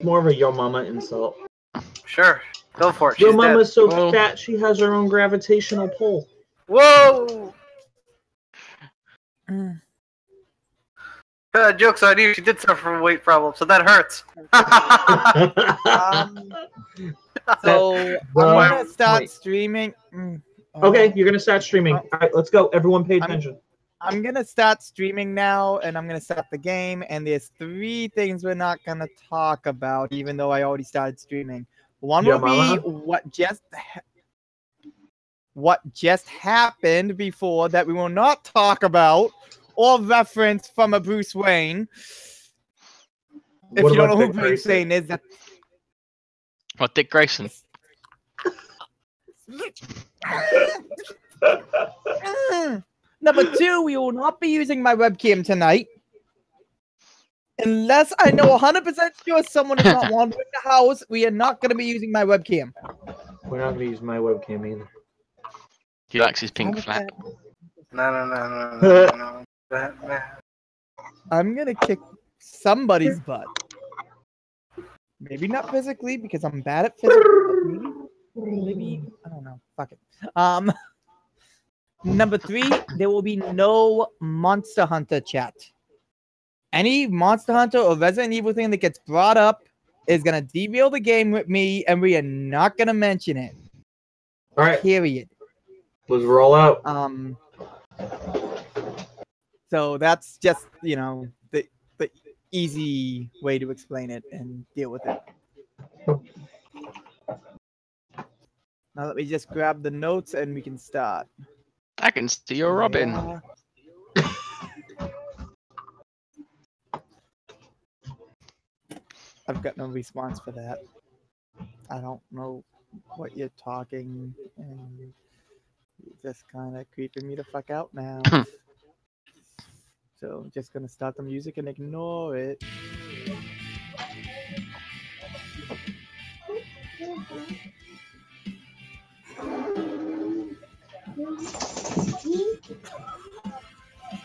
more of a Yo Mama insult. Sure, go for it. Yo She's Mama's dead. so fat she has her own gravitational pull. Whoa! Joke's on you. She did suffer from a weight problem, so that hurts. So I'm gonna start streaming. Okay, you're gonna start streaming. All right, let's go. Everyone, pay attention. I'm gonna start streaming now, and I'm gonna set up the game. And there's 3 things we're not gonna talk about, even though I already started streaming. One will be what just happened before that we will not talk about or reference from a Bruce Wayne. If you don't know who Bruce Wayne is, that's... What, Dick Grayson? Number 2, we will not be using my webcam tonight. Unless I know 100% sure someone is not wandering the house, we are not going to be using my webcam. We're not going to use my webcam either. He likes his pink flat. No. I'm going to kick somebody's butt. Maybe not physically, because I'm bad at physical. Maybe, I don't know. Fuck it. Number 3, there will be no Monster Hunter chat. Any Monster Hunter or Resident Evil thing that gets brought up is going to derail the game with me, and we are not going to mention it. All right. Period. Let's roll out. So that's just, you know, the easy way to explain it and deal with it. Now let me just grab the notes and we can start. I can see your Robin. Yeah. I've got no response for that. I don't know what you're talking, and you're just kind of creeping me the fuck out now. So I'm just gonna start the music and ignore it.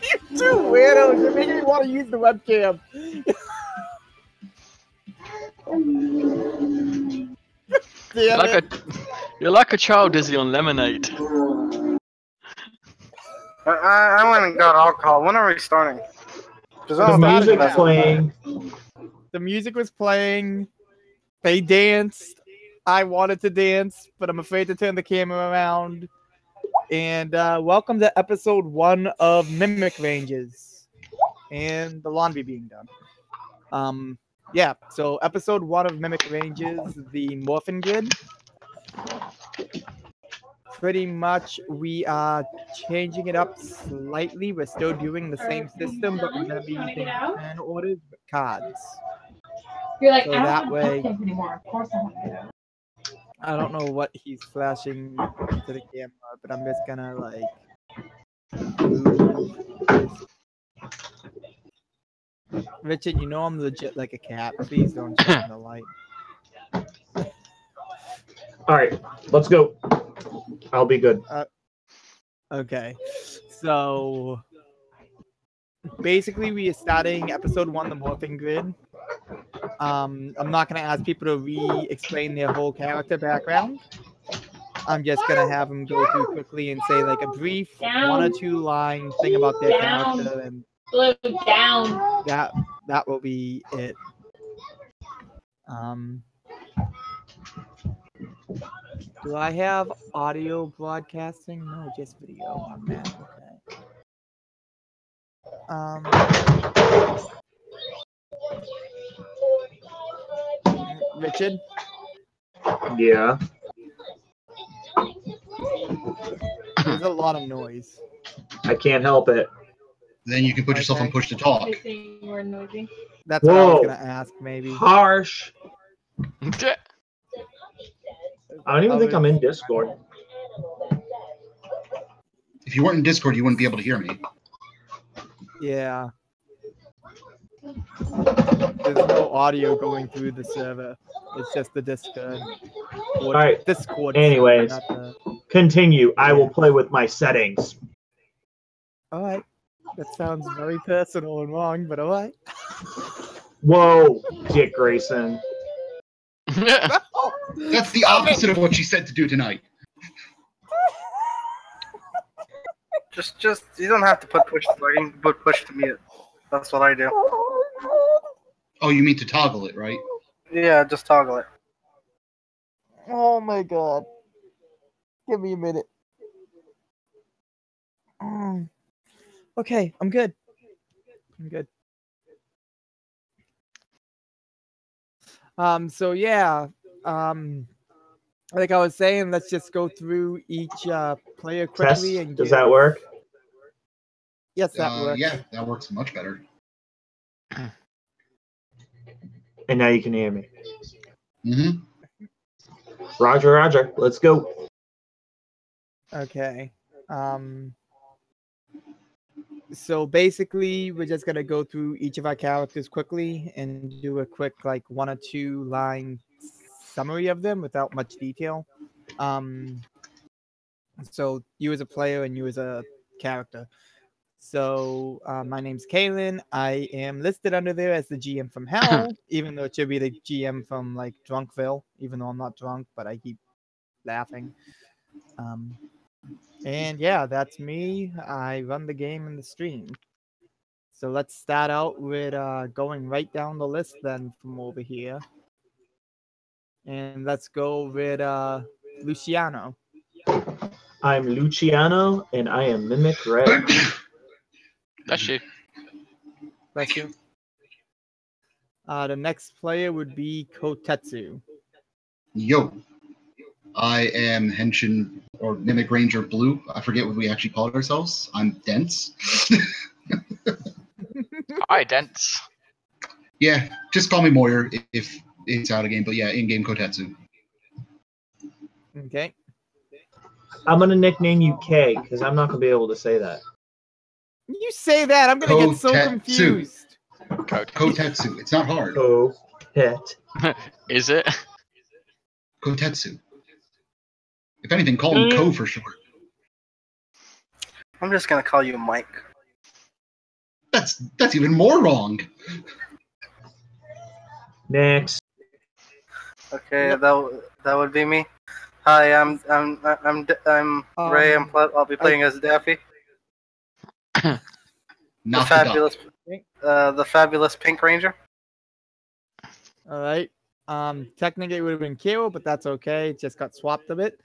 You two weirdos! You're making me want to use the webcam. You're like a child dizzy on lemonade. I went and got alcohol. When are we starting? The music's playing. The music was playing. They danced. I wanted to dance, but I'm afraid to turn the camera around. And welcome to episode 1 of Mimic Ranges and the laundry being done. Yeah, so episode 1 of Mimic Ranges, the Morphin Grid. Pretty much, we are changing it up slightly. We're still doing the same system, but we're going to be using turn orders with cards. You're like, so I that don't way, have anymore. Of course I want to get out. I don't know what he's flashing into the camera, but I'm just gonna Richard, you know I'm legit like a cat. Please don't turn the light. All right, let's go. I'll be good. Okay, so basically we are starting episode 1, the Morphin Grid. I'm not going to ask people to re-explain their whole character background. I'm just going to have them go through quickly and say like a brief 1 or 2 line thing about their character, and that will be it. Do I have audio broadcasting? No, just video on that. Okay. Richard? Yeah. There's a lot of noise. I can't help it. Then you can put yourself on push to talk. That's what I was going to ask, maybe. Harsh. I don't even think I'm in Discord. If you weren't in Discord, you wouldn't be able to hear me. Yeah. There's no audio going through the server. It's just the Discord. All right. Discord. Anyways, continue. I will play with my settings. All right. That sounds very personal and wrong, but all right. Whoa, Dick Grayson. That's the opposite of what she said to do tonight. Just you don't have to put push to play. You can put push to mute. That's what I do. Oh, you mean to toggle it, right? Yeah, just toggle it. Oh my god. Give me a minute. Okay, I'm good. I'm good. So yeah, like I was saying, let's just go through each player Test. quickly and Does that work? Yes, that works. Yeah, that works much better. And now you can hear me. Mm-hmm. Roger, Roger. Let's go. Okay. So basically, we're just gonna go through each of our characters quickly and do a quick, like, 1 or 2 line summary of them without much detail. So you as a player and you as a character. So my name's Kaylin. I am listed under there as the GM from Hell, even though it should be the GM from like Drunkville, even though I'm not drunk, but I keep laughing. And yeah, that's me. I run the game in the stream. So let's start out with going right down the list then from over here. And let's go with Luciano. I'm Luciano, and I am Mimic Red. That's you. Bless you. The next player would be Kotetsu. Yo. I am Henshin or Mimic Ranger Blue. I forget what we actually called ourselves. I'm Dense. Hi, Dents. Yeah, just call me Moyer if it's out of game. But yeah, in-game Kotetsu. Okay. I'm gonna nickname you K because I'm not gonna be able to say that. You say that, I'm gonna get so Kotetsu. confused. Kotetsu. It's not hard. Oh, hit. Is it? Kotetsu. If anything, call him Ko for short. I'm just gonna call you Mike. That's even more wrong. Next. Okay, that would be me. Hi, I'm Ray. I'll be playing as Daffy, Not the fabulous Pink Ranger. All right. Technically it would have been Kiro, but that's okay. It just got swapped a bit.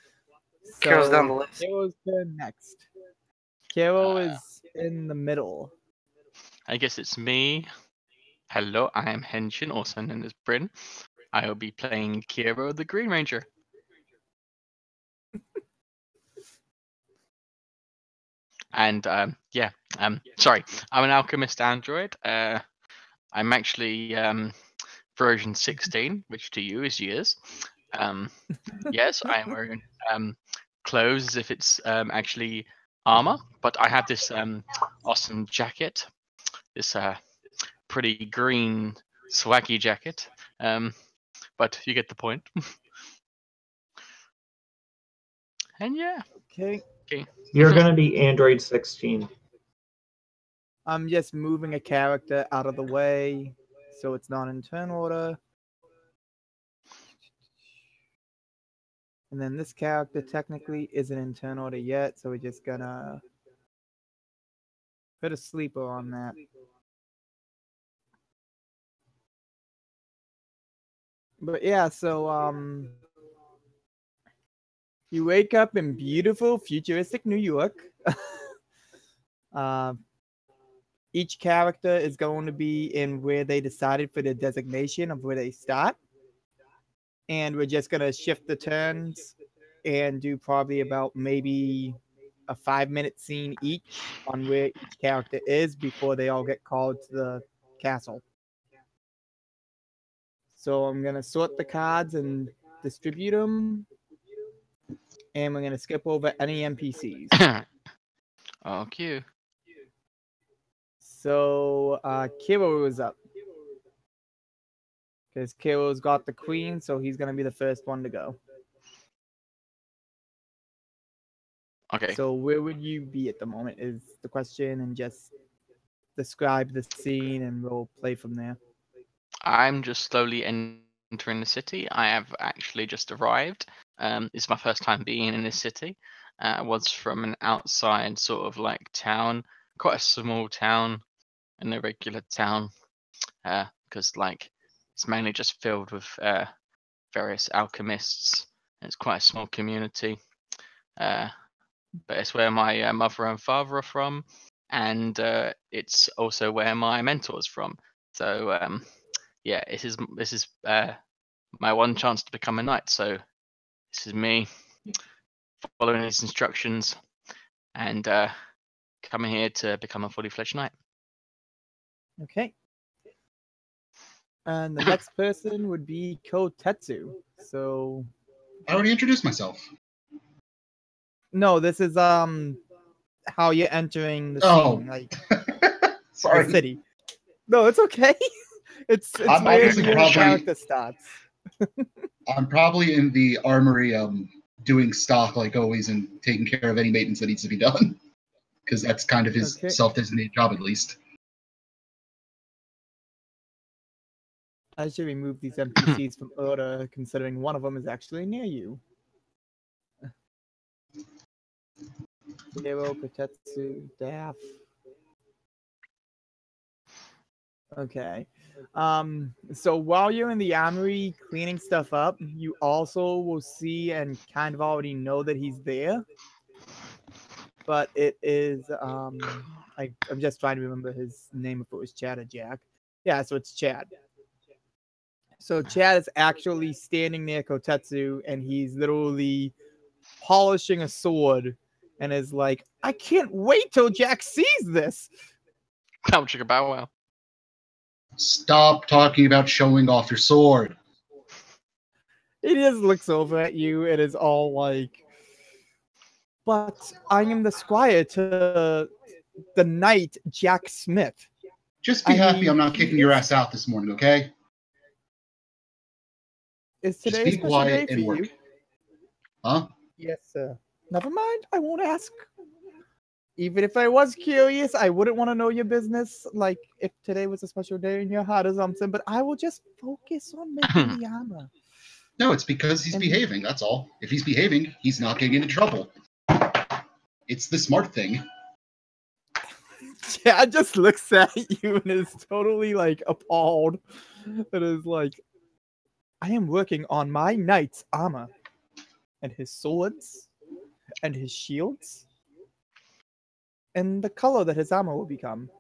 So Kiro's down the list. Kiro's turn next. Kiro is in the middle. I guess it's me. Hello, I am Henshin, also known as Bryn. I will be playing Kiro, the Green Ranger. And sorry, I'm an alchemist android. I'm actually version 16, which to you is years. Yes, I am wearing clothes as if it's actually armor, but I have this awesome jacket, this pretty green swaggy jacket. But you get the point. And yeah. Okay. You're gonna be Android 16. I'm just moving a character out of the way so it's not in turn order. And then this character technically isn't in turn order yet, so we're just gonna put a sleeper on that. But yeah, so you wake up in beautiful futuristic New York. Each character is going to be in where they decided for the designation of where they start. And we're just going to shift the turns and do probably about maybe a 5-minute scene each on where each character is before they all get called to the castle. So I'm going to sort the cards and distribute them. And we're going to skip over any NPCs. Oh, cute. So Kiro is up. Because Kiro's got the queen, so he's going to be the first one to go. Okay. So where would you be at the moment is the question, and just describe the scene and we'll play from there. I'm just slowly entering the city. I have actually just arrived. It's my first time being in this city. I was from an outside sort of like town, quite a small town, an irregular town, because like it's mainly just filled with various alchemists. It's quite a small community, but it's where my mother and father are from, and it's also where my mentor's from. So yeah, this is my one chance to become a knight. So this is me following his instructions and coming here to become a fully fledged knight. Okay. And the next person would be Kotetsu. So I already introduced myself. no, this is how you're entering the Oh. scene, like Sorry. the city. No, it's okay. It's I'm where obviously your probably- character starts. I'm probably in the armory doing stock like always and taking care of any maintenance that needs to be done. Because that's kind of his Okay. self-designated job, at least. I should remove these NPCs from order, considering one of them is actually near you. Zero, Kotetsu, Daff. Okay. So while you're in the armory cleaning stuff up, you also will see and kind of already know that he's there. But it is I'm just trying to remember his name if it was Chad or Jack. Yeah, so it's Chad. So Chad is actually standing near Kotetsu and he's literally polishing a sword and is like, I can't wait till Jack sees this. Come chicka bow wow. Stop talking about showing off your sword. He just looks over at you and is all like, but I am the squire to the knight Jack Smith. Just be I happy mean, I'm not he kicking your is- ass out this morning, okay? Is Just today a be special quiet day and for work. you? Huh? Yes, sir. Never mind. I won't ask. Even if I was curious, I wouldn't want to know your business. Like if today was a special day in your heart or something. But I will just focus on making the armor. No, it's because he's And- behaving, that's all. If he's behaving, he's not getting into trouble. It's the smart thing. Chad just looks at you and is totally like appalled. It is like, I am working on my knight's armor and his swords and his shields and the color that his armor will become.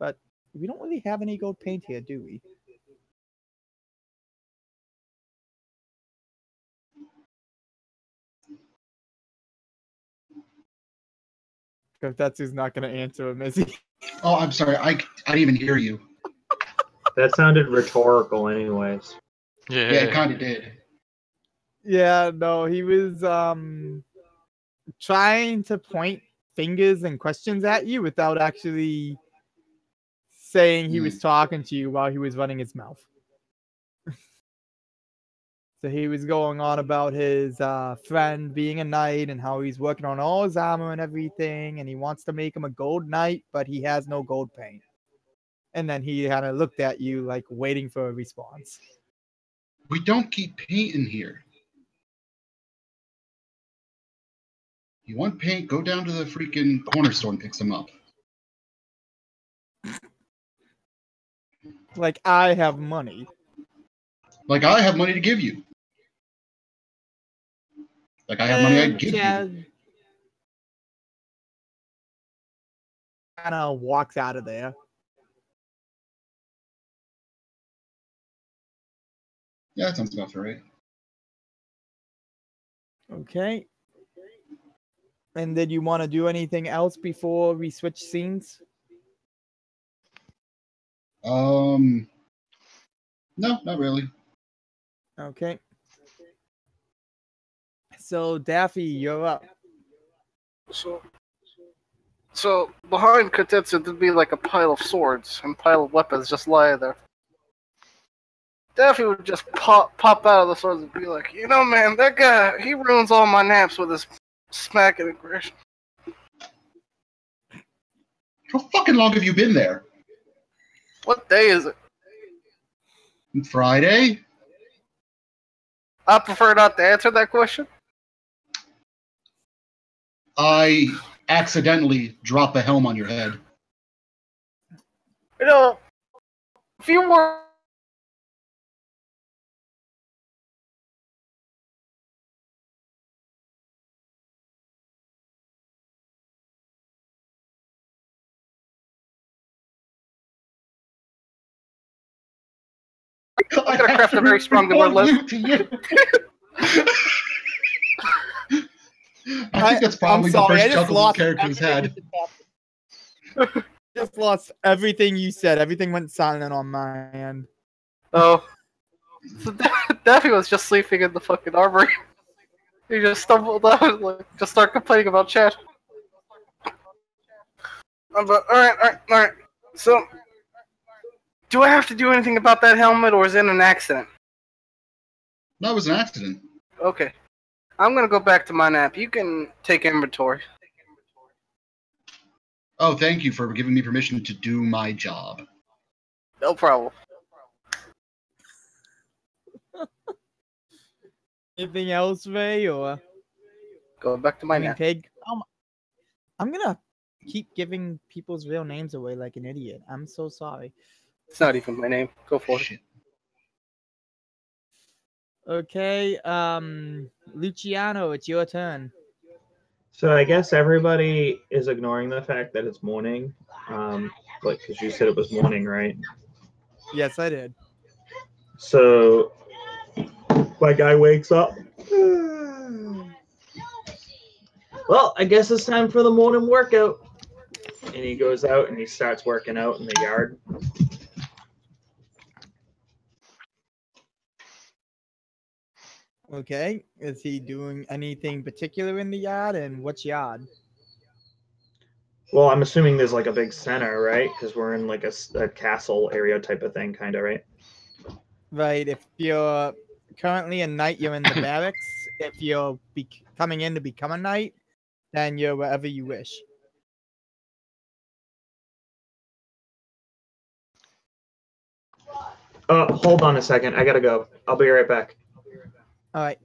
But we don't really have any gold paint here, do we? Kotetsu's not going to answer him, is he? Oh, I'm sorry, I didn't even hear you. That sounded rhetorical, anyways. Yeah. Yeah, it kind of did. Yeah, no, he was trying to point fingers and questions at you without actually saying he was talking to you while he was running his mouth. So he was going on about his friend being a knight and how he's working on all his armor and everything, and he wants to make him a gold knight, but he has no gold paint. And then he kind of looked at you like waiting for a response. We don't keep paint in here. You want paint, go down to the freaking corner store and pick some up. Like, I have money. Like, I have money to give you. Like, I have money I'd give you. Chad kind of walks out of there. Yeah, that sounds about right. Okay. And did you want to do anything else before we switch scenes? No, not really. Okay. So, Daffy, you're up. So behind Kotetsu there'd be like a pile of swords and pile of weapons just lie there. Daffy would just pop out of the swords and be like, you know, man, that guy, he ruins all my naps with his smack and aggression. How fucking long have you been there? What day is it? Friday? I prefer not to answer that question. I accidentally drop a helm on your head. You know, if you were I'm gonna craft a very strong word list. I think that's probably the first chuckle this character's had. Just lost everything you said. Everything went silent on my end. Oh. So Daffy was just sleeping in the fucking armory. He just stumbled out and like, just started complaining about chat. Alright. So, do I have to do anything about that helmet, or is it an accident? No, it was an accident. Okay. I'm gonna go back to my nap. You can take inventory. Oh, thank you for giving me permission to do my job. No problem. Anything else, Ray, or Go back to my nap. Pig? I'm gonna keep giving people's real names away like an idiot. I'm so sorry. It's not even my name. Go for it. Okay, Luciano, it's your turn. So I guess everybody is ignoring the fact that it's morning, like because you said it was morning, right? Yes, I did. So my guy wakes up. Well, I guess it's time for the morning workout. And he goes out and he starts working out in the yard. Okay, is he doing anything particular in the yard, and which yard? Well, I'm assuming there's like a big center, right? Because we're in like a castle area type of thing, kind of, right? Right, if you're currently a knight, you're in the barracks. If you're coming in to become a knight, then you're wherever you wish. Hold on a second. I gotta go. I'll be right back. All right.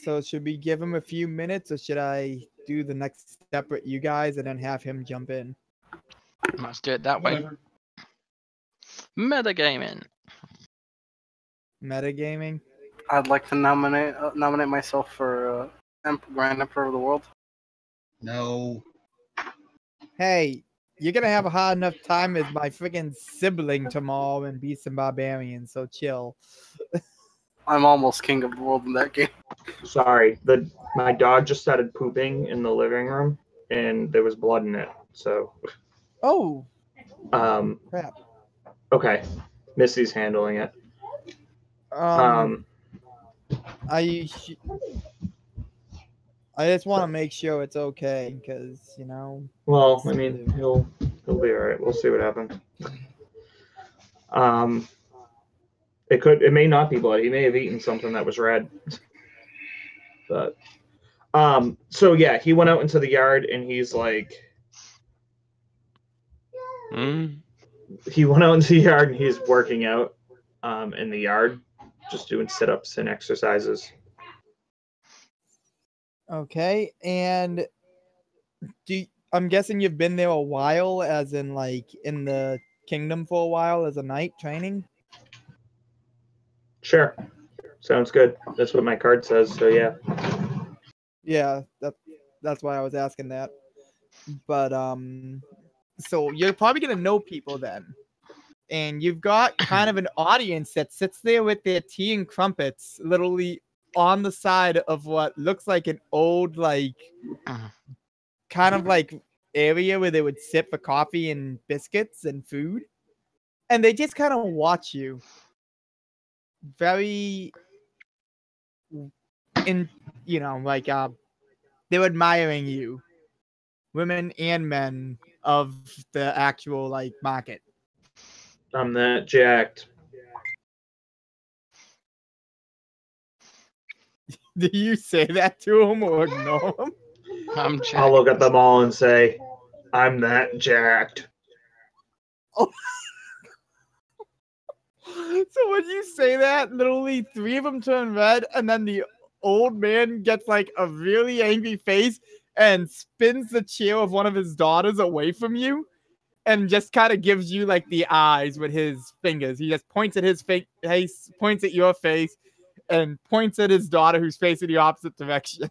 So should we give him a few minutes, or should I do the next step with you guys and then have him jump in? Let's do it that way. Whatever. Metagaming. Metagaming? I'd like to nominate myself for Grand Emperor of the World. No. Hey, you're gonna have a hard enough time as my freaking sibling tomorrow in Beasts and Barbarians, so chill. I'm almost king of the world in that game. Sorry, my dog just started pooping in the living room, and there was blood in it. So. Oh. Crap. Okay, Missy's handling it. I just want to make sure it's okay, because you know. Well, I mean, he'll be all right. We'll see what happens. It may not be blood. He may have eaten something that was red. But so yeah, he went out into the yard and he's like he went out into the yard and he's working out in the yard, just doing sit-ups and exercises. Okay, and I'm guessing you've been there a while, as in like in the kingdom for a while as a knight training? Sure. Sounds good. That's what my card says, so yeah. Yeah, that's why I was asking that. But so you're probably gonna know people then. And you've got kind of an audience that sits there with their tea and crumpets literally on the side of what looks like an old, like, kind of like area where they would sit for coffee and biscuits and food. And they just kind of watch you. Very, like, they're admiring you. Women and men of the actual, like, market. I'm that jacked. Do you say that to him or ignore him? I'll look at them all and say, I'm that jacked. So when you say that, literally 3 of them turn red, and then the old man gets like a really angry face and spins the chair of one of his daughters away from you, and just kind of gives you like the eyes with his fingers. He just points at his face, points at your face, and points at his daughter who's facing the opposite direction.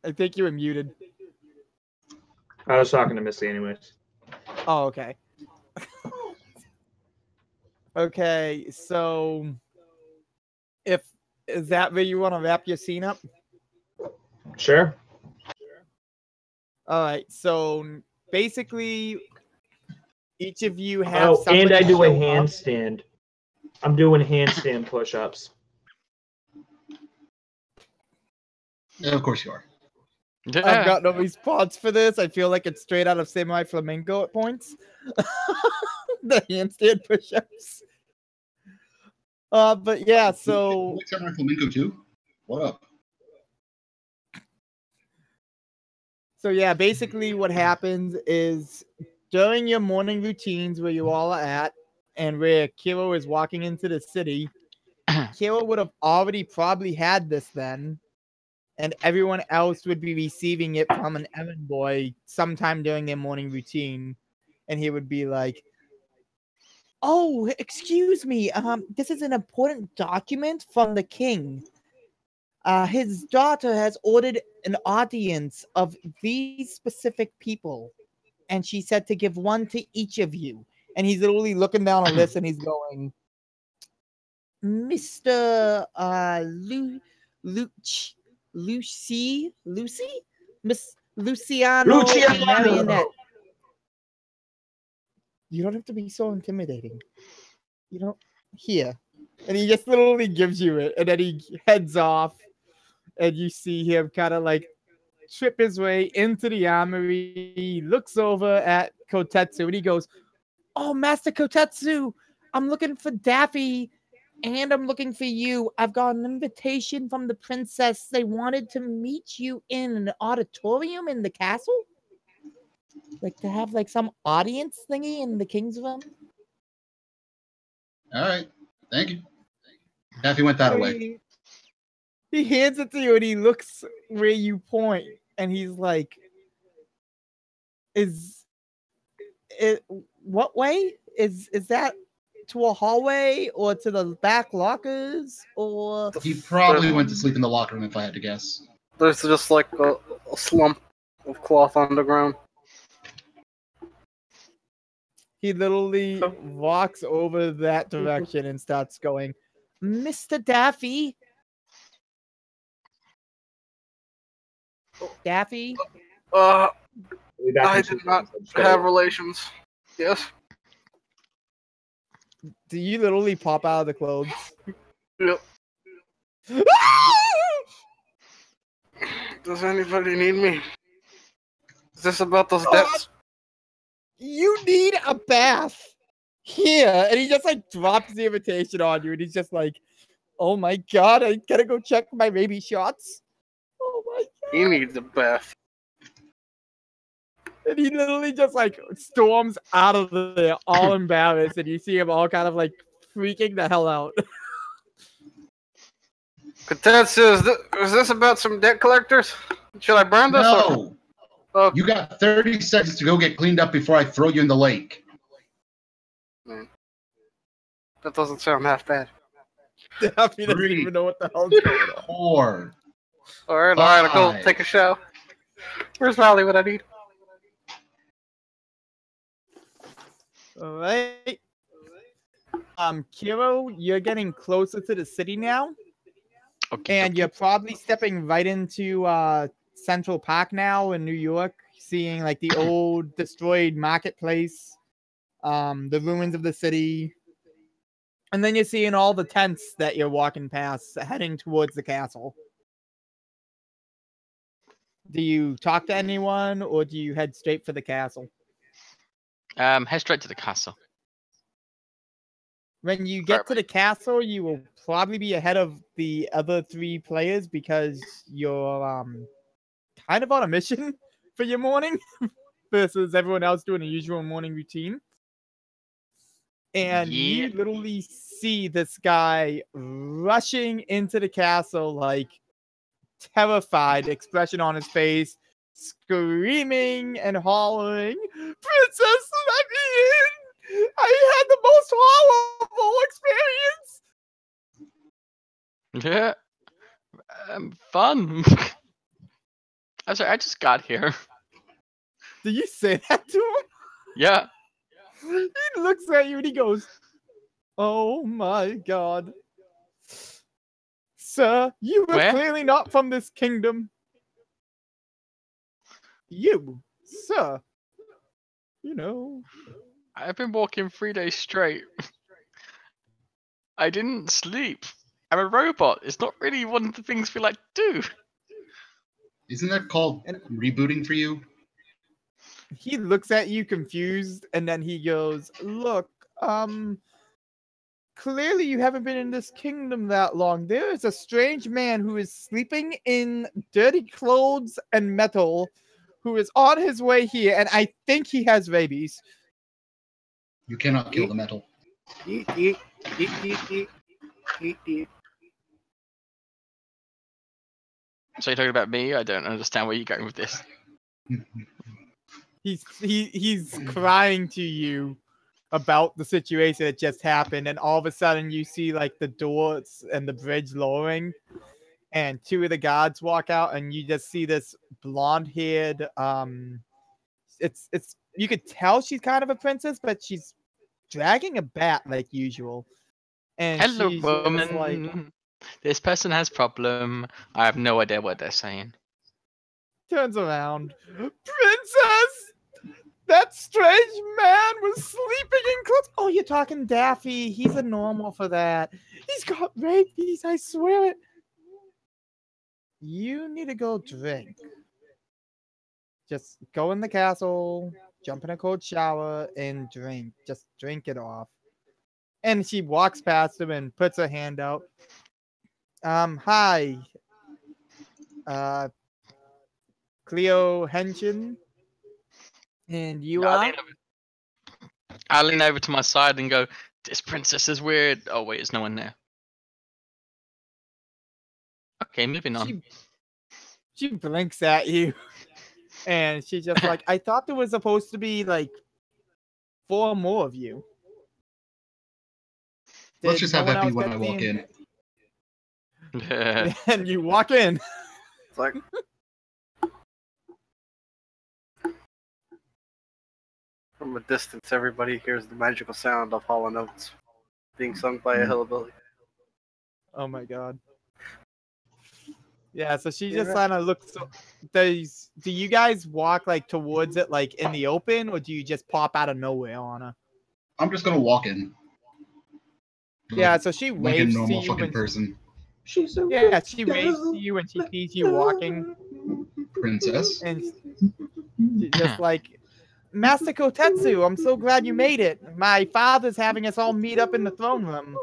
I think you were muted. I was talking to Missy anyways. Oh, okay. Okay, so is that where you want to wrap your scene up? Sure. All right, so basically, each of you have. Oh, and I somebody do a show up. handstand. I'm doing handstand push-ups. Yeah, of course you are. I've got no response for this. I feel like it's straight out of Samurai Flamenco at points. The handstand push-ups. But yeah, so You like Samurai Flamenco too? What up? So yeah, basically what happens is during your morning routines where you all are at and where Kiro is walking into the city, Kiro would have already probably had this then, and everyone else would be receiving it from an errand boy sometime during their morning routine, and he would be like, "Oh, excuse me, this is an important document from the king. His daughter has ordered an audience of these specific people, and she said to give one to each of you." And he's literally looking down a list and he's going, Mr. Lucy, Miss Luciano, Luciano! Marionette. You don't have to be so intimidating. You don't. Here. And he just literally gives you it, and then he heads off. And you see him kind of like trip his way into the armory. He looks over at Kotetsu and he goes, "Oh, Master Kotetsu, I'm looking for Daffy and I'm looking for you. I've got an invitation from the princess. They wanted to meet you in an auditorium in the castle. Like to have like some audience thingy in the king's room." All right. Thank you. Daffy went that So way. he hands it to you and he looks where you point and he's like, "Is it what way? Is that to a hallway or to the back lockers or?" He probably went to sleep in the locker room if I had to guess. There's just like a slump of cloth on the ground. He literally walks over that direction and starts going, "Mr. Daffy? Daffy?" I I did not have relations. Yes. Do you literally pop out of the clothes? Yep. Does anybody need me? Is this about those debts? You need a bath here. And he just like drops the invitation on you and he's just like, "Oh my god, I gotta go check my baby shots. Oh my god." He needs a bath. And he literally just like storms out of there all embarrassed, and you see him all kind of like freaking the hell out. Kotetsu, is this about some debt collectors? Should I burn this? No! Or... You got 30 seconds to go get cleaned up before I throw you in the lake. That doesn't sound half bad. Daffy doesn't 3, even know what the hell's going on. 4. Alright, I'll go 5. take a shower. Where's Valley? What I need? All right. Kiro, you're getting closer to the city now, Okay. and you're probably stepping right into Central Park now in New York, seeing like the old destroyed marketplace, the ruins of the city, and then you're seeing all the tents that you're walking past, heading towards the castle. Do you talk to anyone, or do you head straight for the castle? Head straight to the castle. When you get to the castle, you will probably be ahead of the other 3 players because you're kind of on a mission for your morning versus everyone else doing a usual morning routine. And you literally see this guy rushing into the castle, like terrified expression on his face, screaming and hollering, "Princess, let me in! I had the most horrible experience!" Yeah. Fun. I'm sorry, I just got here. Did you say that to him? Yeah. He looks at you and he goes, "Oh my god. Sir, you are Where? clearly not from this kingdom. You, sir, you know." I've been walking 3 days straight. I didn't sleep. I'm a robot. It's not really one of the things we like to do. Isn't that called rebooting for you? He looks at you confused and then he goes, "Look, clearly you haven't been in this kingdom that long. There is a strange man who is sleeping in dirty clothes and metal who is on his way here, and I think he has rabies." You cannot kill the metal. Eat, eat, eat, eat, eat, eat, eat. So you're talking about me? I don't understand where you're going with this. He's crying to you about the situation that just happened, and all of a sudden you see like the doors and the bridge lowering, and 2 of the guards walk out, and you just see this blonde-haired it's you could tell she's kind of a princess, but she's dragging a bat like usual. And Hello, she's woman. just like, This person has problem. I have no idea what they're saying. turns around, "Princess, that strange man was sleeping in clothes." "Oh, you're talking Daffy. He's a normal for that. He's got rabies, I swear it." "You need to go drink. Just go in the castle, jump in a cold shower, and drink. Just drink it off." And she walks past him and puts her hand out. "Hi. Cleo Henshin. And you are?" I'll lean over to my side and go, "This princess is weird." Oh wait, there's no one there. Okay, moving on. She blinks at you. And she's just like, "I thought there was supposed to be like 4 more of you." Let's Did just have no that one be when else I get walk in. And you walk in. It's like, from a distance, everybody hears the magical sound of hollow notes being sung by a hillbilly. Oh my god. Yeah, so she Yeah. just kind of looks. Do you guys walk like towards it, like in the open, or do you just pop out of nowhere on her? I'm just gonna walk in. Yeah, so she Like a waves to normal you. fucking And person. She's a yeah, she waves to you when she sees you walking, Princess. and she's just like, "Master Kotetsu, I'm so glad you made it. My father's having us all meet up in the throne room."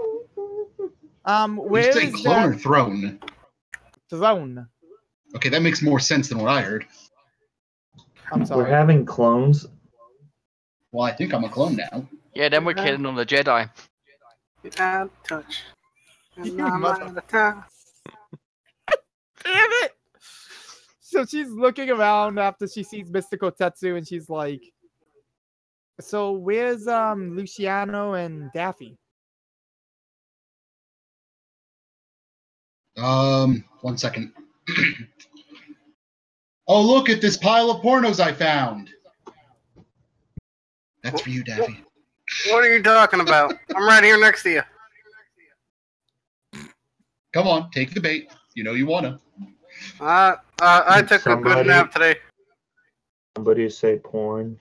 Did Where you say is clone that or throne? throne? Okay, that makes more sense than what I heard. I'm We're sorry. having clones. Well, I think I'm a clone now. Yeah, then we're killing all the Jedi. Out of touch. You I'm mother- out of time. Damn it! So she's looking around after she sees Mr. Kotetsu, and she's like, "So where's Luciano and Daffy?" 1 second. Oh, look at this pile of pornos I found. That's for you, Daffy. What are you talking about? I'm right here next to you. Come on, take the bait. You know you wanna. I took a Somebody- good nap today. Somebody say porn.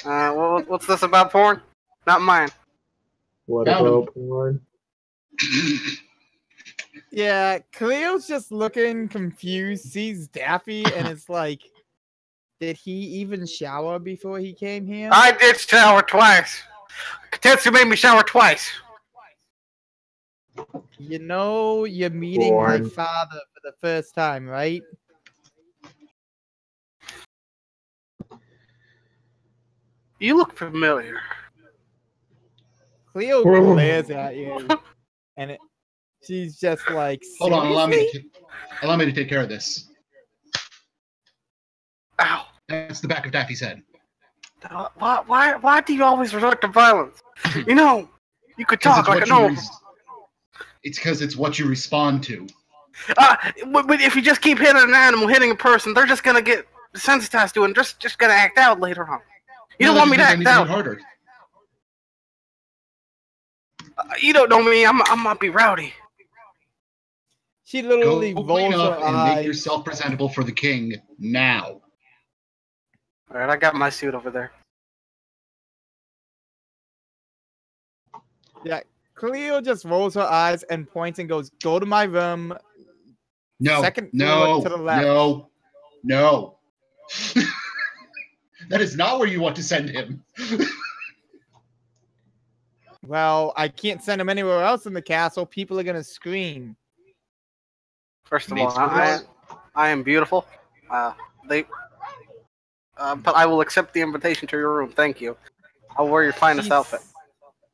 What's this about porn? Not mine. What Found about porn? Yeah, Cleo's just looking confused, sees Daffy, and is like, "Did he even shower before he came here?" I did shower twice. Kotetsu made me shower twice. You know you're meeting my Born. father for the first time, right? You look familiar. Cleo glares at you, and she's just like, Hold on, seriously? allow me to take care of this. Ow. That's the back of Daffy's head. Why do you always resort to violence? You know, you could 'Cause talk like a it's what you normal. It's because it's what you respond to. But if you just keep hitting an animal, hitting a person, they're just gonna get desensitized to it and just gonna act out later on. You don't want me to act out. Harder. You don't know me. I might be rowdy. She literally Go clean rolls her up and make eyes. yourself presentable for the king now. All right, I got my suit over there. Yeah, Cleo just rolls her eyes and points and goes, "Go to my room." No, Second no, floor to the left. no. That is not where you want to send him. Well, I can't send him anywhere else in the castle. People are gonna scream. First of Maid all, I am beautiful. But I will accept the invitation to your room. Thank you. I'll wear your finest outfit.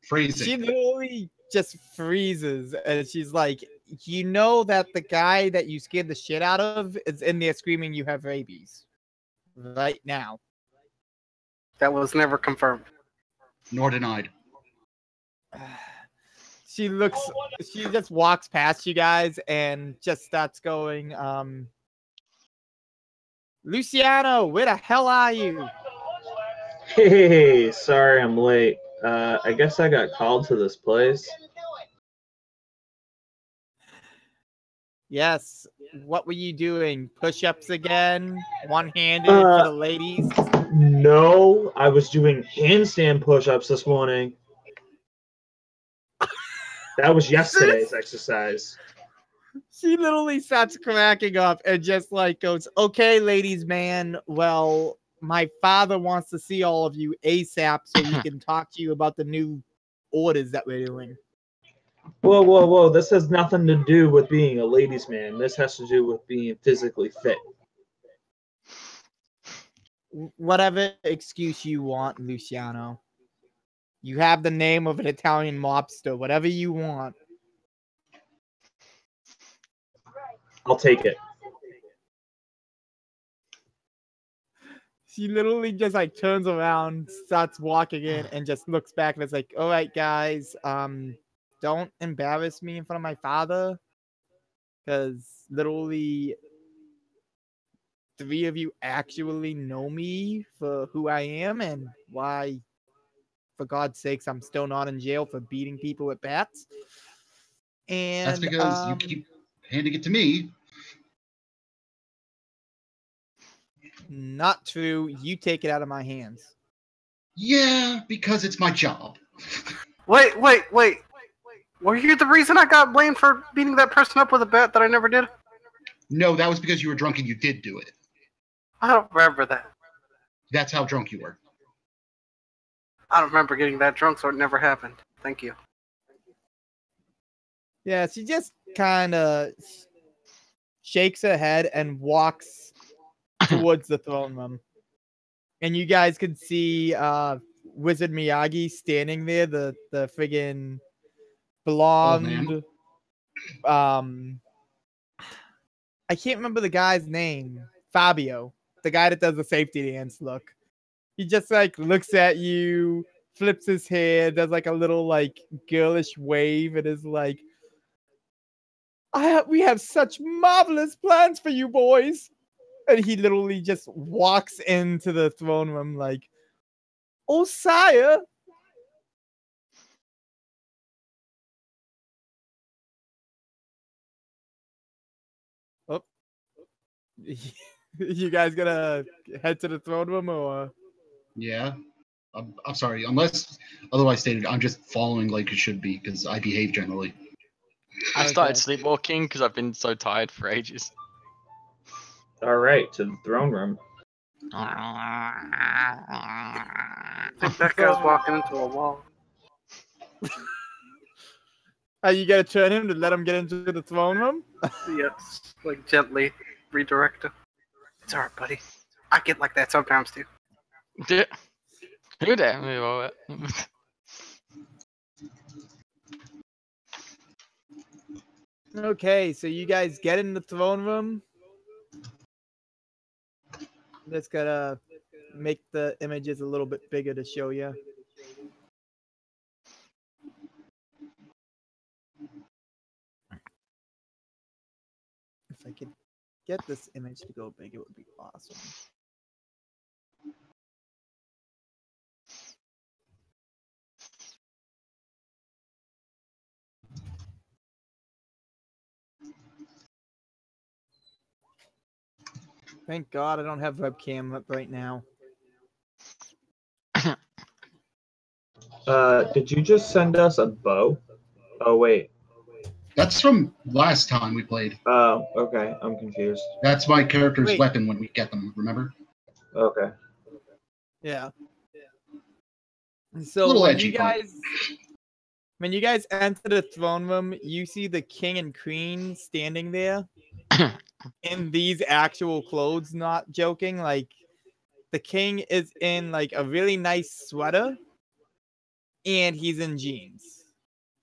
Freezing. She literally just freezes, and she's like, "You know that the guy that you scared the shit out of is in there screaming you have rabies right now." That was never confirmed. Nor denied. She just walks past you guys and just starts going, "Luciano, where the hell are you?" Hey, sorry I'm late. I guess I got called to this place. Yes. What were you doing? Push-ups again? One-handed for the ladies? No, I was doing handstand push-ups this morning. That was yesterday's exercise. She literally starts cracking up and just like goes, "Okay, ladies, man. Well, my father wants to see all of you ASAP so we can talk to you about the new orders that we're doing." Whoa. This has nothing to do with being a ladies' man. This has to do with being physically fit. Whatever excuse you want, Luciano. You have the name of an Italian mobster. Whatever you want. I'll take it. She literally just like turns around, starts walking in, and just looks back and is like, "All right, guys, don't embarrass me in front of my father, because literally 3 of you actually know me for who I am and why, for God's sakes, I'm still not in jail for beating people with bats." And That's because you keep handing it to me. Not true. You take it out of my hands. Yeah, because it's my job. Wait. Were you the reason I got blamed for beating that person up with a bat that I never did? No, that was because you were drunk and you did do it. I don't remember that. That's how drunk you were. I don't remember getting that drunk, so it never happened. Thank you. Yeah, she just kind of shakes her head and walks towards the throne room. And you guys can see Wizard Miyagi standing there, the friggin' blonde. I can't remember the guy's name. Fabio, the guy that does the safety dance look. He just like looks at you, flips his hair, does like a little like girlish wave, and is like, we have such marvelous plans for you boys. And he literally just walks into the throne room like, "Oh, sire." Oh. You guys gonna head to the throne room or? Yeah. I'm sorry. Unless otherwise stated, I'm just following like it should be because I behave generally. I started Okay. sleepwalking because I've been so tired for ages. All right, to the throne room. I think that guy's walking into a wall. Are you gonna turn him to let him get into the throne room? Yes, like gently redirect him. It's alright, buddy. I get like that sometimes too. Yeah. Who damn me all that? Okay, so you guys get in the throne room. Just gotta make the images a little bit bigger to show you. If I could get this image to go big, it would be awesome. Thank God I don't have webcam up right now. Did you just send us a bow? Oh wait. That's from last time we played. Oh, okay. I'm confused. That's my character's Wait. weapon when we get them, remember? Okay. Yeah. So Little when edgy, you guys enter the throne room, you see the king and queen standing there in these actual clothes, not joking. Like the king is in like a really nice sweater and he's in jeans.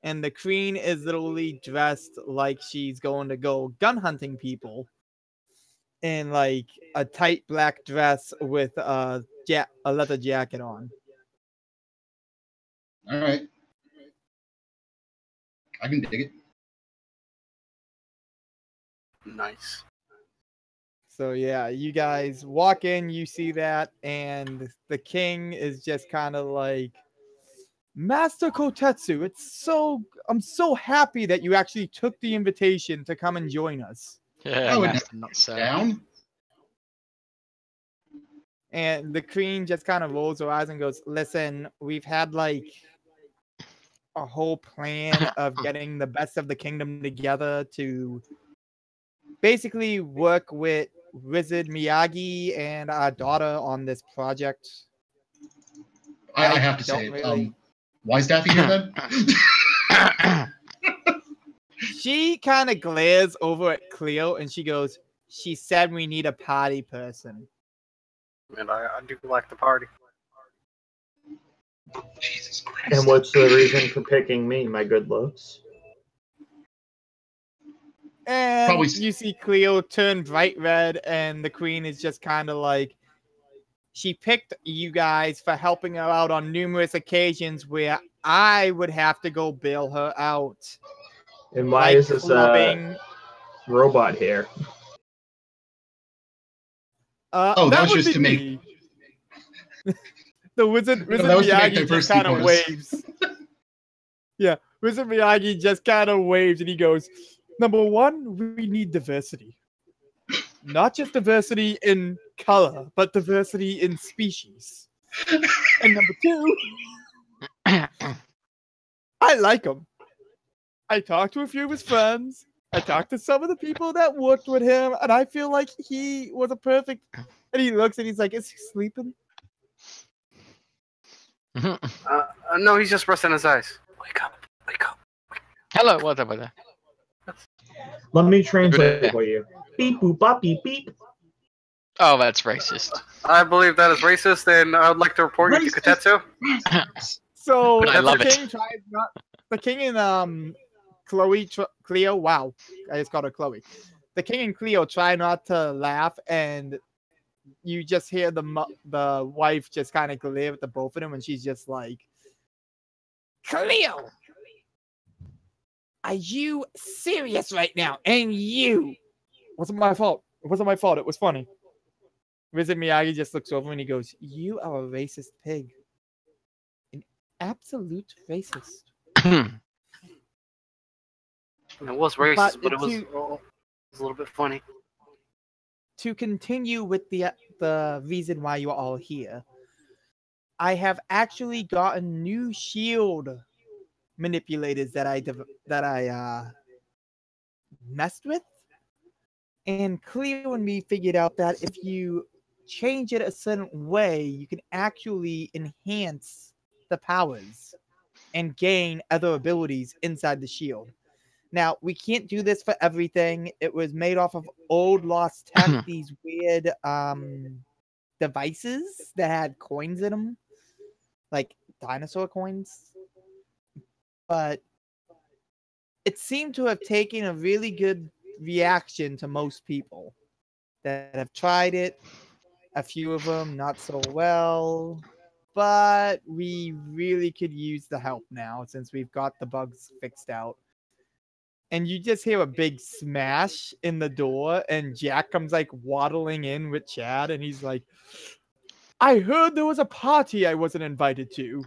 And the queen is literally dressed like she's going to go gun hunting people in like a tight black dress with a leather jacket on. All right. I can dig it. Nice. So yeah, you guys walk in, you see that, and the king is just kind of like, Master Kotetsu, I'm so happy that you actually took the invitation to come and join us. Yeah, I would Master, not so. Down. And the queen just kind of rolls her eyes and goes, listen, we've had like a whole plan of getting the best of the kingdom together to basically work with Wizard Miyagi and our daughter on this project. I have to don't say, really- why is Daffy here then? She kind of glares over at Cleo and she goes, she said we need a party person. And I do like the party. Jesus Christ. And what's the reason for picking me? My good looks. And Probably- you see Cleo turn bright red, and the queen is just kind of like, she picked you guys for helping her out on numerous occasions where I would have to go bail her out. And why Like is this clubbing. robot here? Oh, that was would just be to make- me. The Wizard that was to make Miyagi just diversity kind of bonus. waves. Yeah, Wizard Miyagi just kind of waves and he goes, number one, we need diversity. Not just diversity in color, but diversity in species. And number two, I like him. I talked to a few of his friends. I talked to some of the people that worked with him, and I feel like he was a perfect. And he looks and he's like, "Is he sleeping?" No, he's just resting his eyes. Wake up, wake up. Hello, what about that? Let me translate it for you. Beep boop bop beep beep. Oh, that's racist. I believe that is racist, and I would like to report you to Racist. Kotetsu. So I love the it. king tries not. The king and Cleo. Wow, I just called her Chloe. The king and Cleo try not to laugh, and you just hear the wife just kind of glare at the both of them, and she's just like, "Cleo, are you serious right now? And you?" Wasn't my fault. It wasn't my fault. It was funny. Wizard Miyagi just looks over and he goes, "You are a racist pig. An absolute racist." It was racist, but it was to- a little bit funny. To continue with the reason why you are all here, I have actually gotten new shield manipulators that I messed with, and Cleo and me figured out that if you change it a certain way, you can actually enhance the powers. and gain other abilities inside the shield. Now, we can't do this for everything. It was made off of old lost tech, these weird devices that had coins in them, like dinosaur coins. But it seemed to have taken a really good reaction to most people that have tried it. A few of them not so well, but we really could use the help now since we've got the bugs fixed out. And you just hear a big smash in the door, and Jack comes like waddling in with Chad, and he's like, I heard there was a party I wasn't invited to.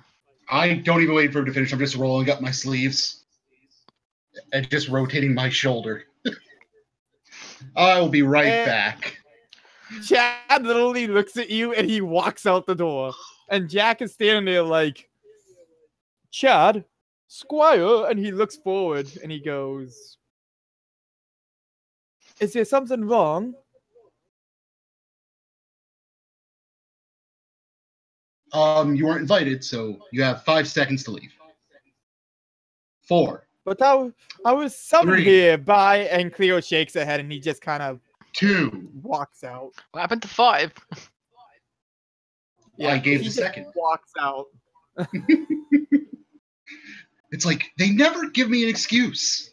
I don't even wait for him to finish. I'm just rolling up my sleeves and just rotating my shoulder. I will be right back. Chad literally looks at you and he walks out the door. And Jack is standing there like, Chad, Squire. And he looks forward and he goes, is there something wrong? You weren't invited, so you have 5 seconds to leave. 4. But I was summoned 3. here by, and Cleo shakes her head and he just kind of 2. walks out. What happened to 5? Yeah, I gave he the just second. Walks out. It's like they never give me an excuse.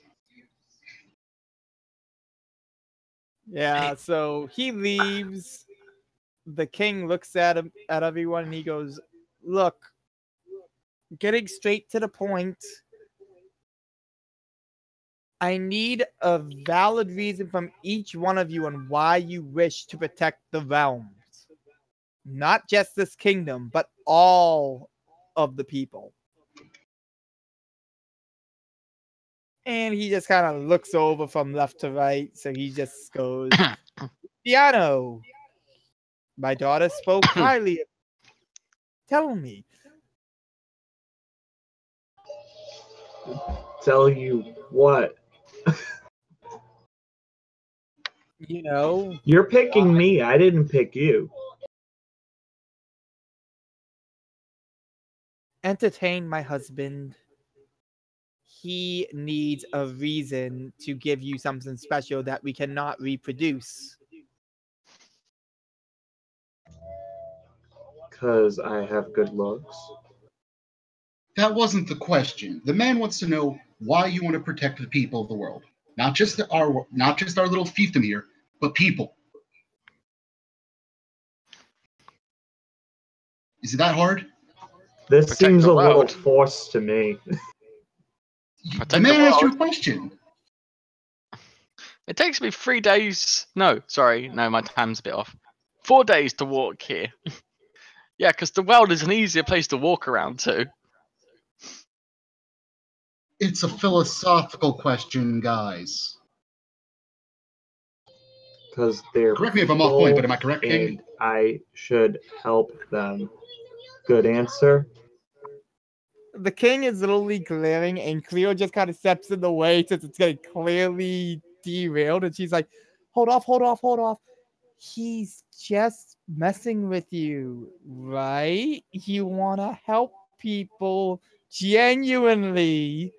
Yeah, so he leaves. The king looks at him, at everyone, and he goes, look, getting straight to the point, I need a valid reason from each one of you on why you wish to protect the realms. Not just this kingdom, but all of the people. And he just kind of looks over from left to right. So he just goes, Piano, my daughter spoke highly. Tell me. Tell you what? You know, You're picking me. I didn't pick you. entertain my husband. He needs a reason to give you something special that we cannot reproduce. Because I have good looks. That wasn't the question. The man wants to know why you want to protect the people of the world. Not just our little fiefdom here, but people. Is it that hard? This Protect seems the a little world. forced to me. Protect The the man asked you a world. question. It takes me 3 days. No, sorry. No, my time's a bit off. 4 days to walk here. Yeah, because the world is an easier place to walk around to. It's a philosophical question, guys. Because they're Correct me if I'm off point, but am I full correct, King? and I should help them. Good answer. The king is literally glaring, and Cleo just kind of steps in the way since it's getting clearly derailed. And she's like, hold off, hold off, hold off. He's just messing with you, right? You want to help people genuinely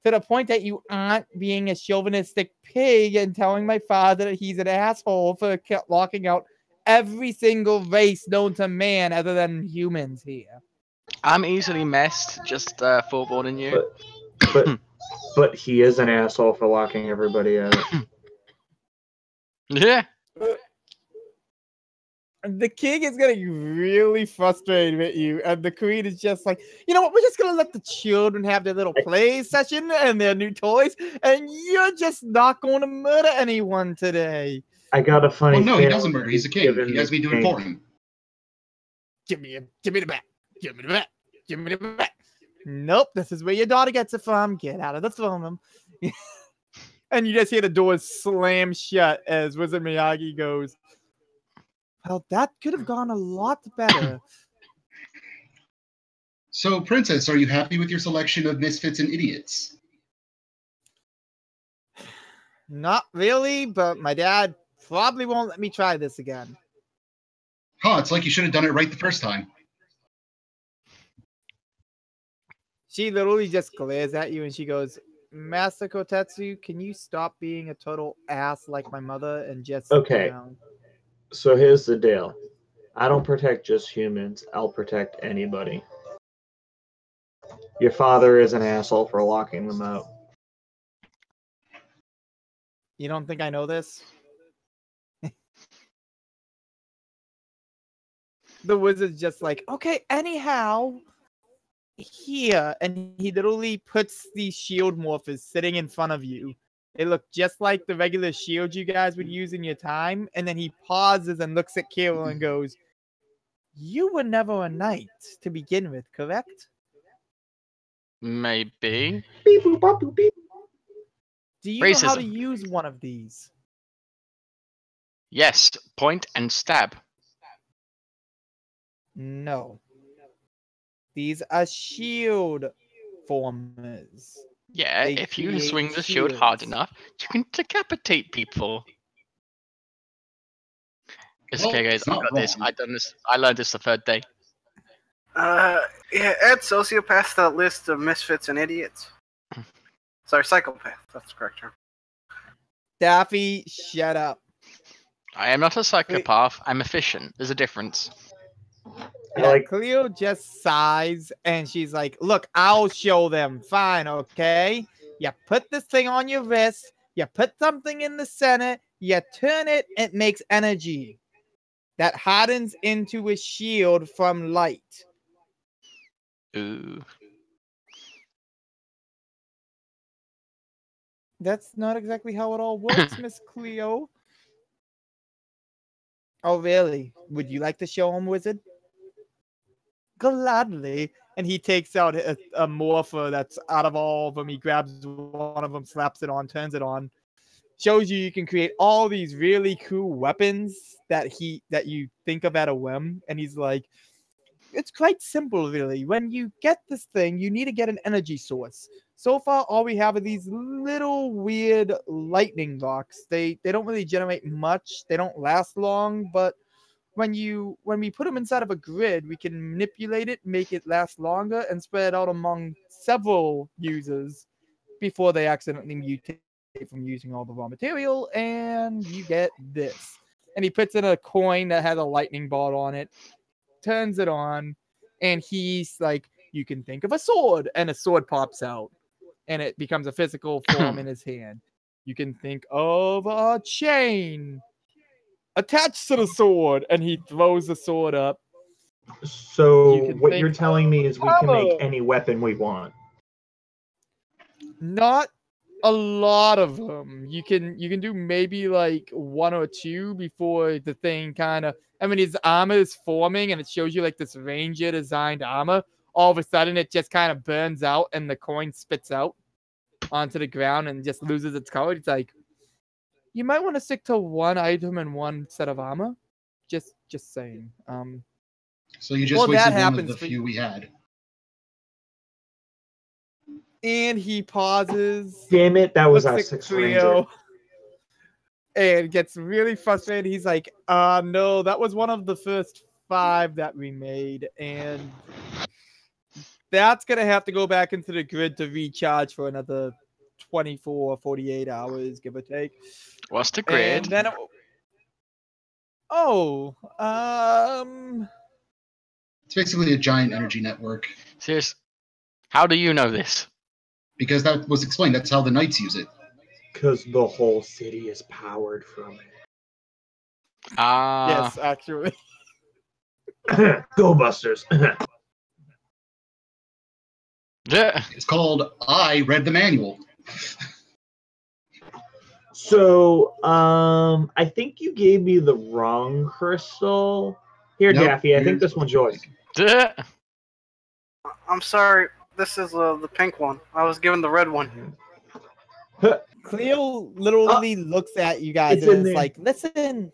to the point that you aren't being a chauvinistic pig and telling my father that he's an asshole for locking out every single race known to man other than humans here. I'm easily messed, just forewarning you. But he is an asshole for locking everybody out. Yeah. The king is getting really frustrated with you, and the queen is just like, you know what, we're just gonna let the children have their little play session and their new toys, and you're just not going to murder anyone today. I got a funny Well, no, he feeling doesn't murder. He's a king. given He has me do it king. for him. Give me the bat. Give me the bat. Give me the bat. Nope, this is where your daughter gets it from. Get out of the throne. And you just hear the doors slam shut as Wizard Miyagi goes, well, that could have gone a lot better. So, Princess, are you happy with your selection of misfits and idiots? Not really, but my dad probably won't let me try this again. Huh, it's like you should have done it right the first time. She literally just glares at you and she goes, Master Kotetsu, can you stop being a total ass like my mother and just Okay. you know? So here's the deal. I don't protect just humans. I'll protect anybody. Your father is an asshole for locking them out. You don't think I know this? The wizard's just like, okay, anyhow, here. And he literally puts these shield morphers sitting in front of you. They look just like the regular shields you guys would use in your time. And then he pauses and looks at Kirill and goes, you were never a knight to begin with, correct? Maybe. Beep, boop, bop, boop, beep. Do you know how to Racism. use one of these? Yes. Point and stab. No. These are shield formers. Yeah, They if you can create swing the shield hard shields. enough, you can decapitate people. It's Well, okay, guys. it's I not got this. wrong. I done this. I learned this the third day. Yeah, add sociopaths to that list of misfits and idiots. Sorry, psychopath. That's the correct term. Daffy, shut up. I am not a psychopath. I'm efficient. There's a difference. Yeah, Like- Cleo just sighs and she's like, look, I'll show them. Fine, okay? You put this thing on your wrist, you put something in the center, you turn it, it makes energy that hardens into a shield from light. Ooh. That's not exactly how it all works, Miss Cleo. Oh, really? Would you like to show him, wizard? Gladly. And he takes out a morpher that's out of all of them. He grabs one of them, slaps it on, turns it on. Shows you can create all these really cool weapons that you think of at a whim. And he's like, it's quite simple, really. When you get this thing, you need to get an energy source. So far, all we have are these little weird lightning rocks. They don't really generate much. They don't last long, but when we put them inside of a grid, we can manipulate it, make it last longer, and spread it out among several users before they accidentally mutate from using all the raw material, and you get this. And he puts in a coin that has a lightning bolt on it, turns it on, and he's like, you can think of a sword, and a sword pops out, and it becomes a physical form in his hand. You can think of a chain attached to the sword, and he throws the sword up. So You can what think you're telling me is we can make armor. any weapon we want. Not a lot of them. You can do maybe like one or two before the thing kind of. I mean, his armor is forming, and it shows you like this ranger designed armor. All of a sudden, it just kind of burns out, and the coin spits out onto the ground and just loses its color. It's like, you might want to stick to one item and one set of armor. Just saying. So you just Well, that wasted one of happens the for- few we had. And he pauses. Damn it, that was Looks our at sixth Cleo, ranger. and gets really frustrated. He's like, no, that was one of the first 5 that we made, and that's gonna have to go back into the grid to recharge for another 24, 48 hours, give or take. What's the grid? And then It's basically a giant energy network Serious. How do you know this? because that was explained. That's how the knights use it. Because the whole city is powered from yes, actually. it. Go Busters. Yeah. It's called I read the manual. So, I think you gave me the wrong crystal. Here, Nope, Daffy, I think here's- this one's yours. Duh. I'm sorry. This is the pink one. I was given the red one. Cleo literally looks at you guys It's and in is there. like, listen,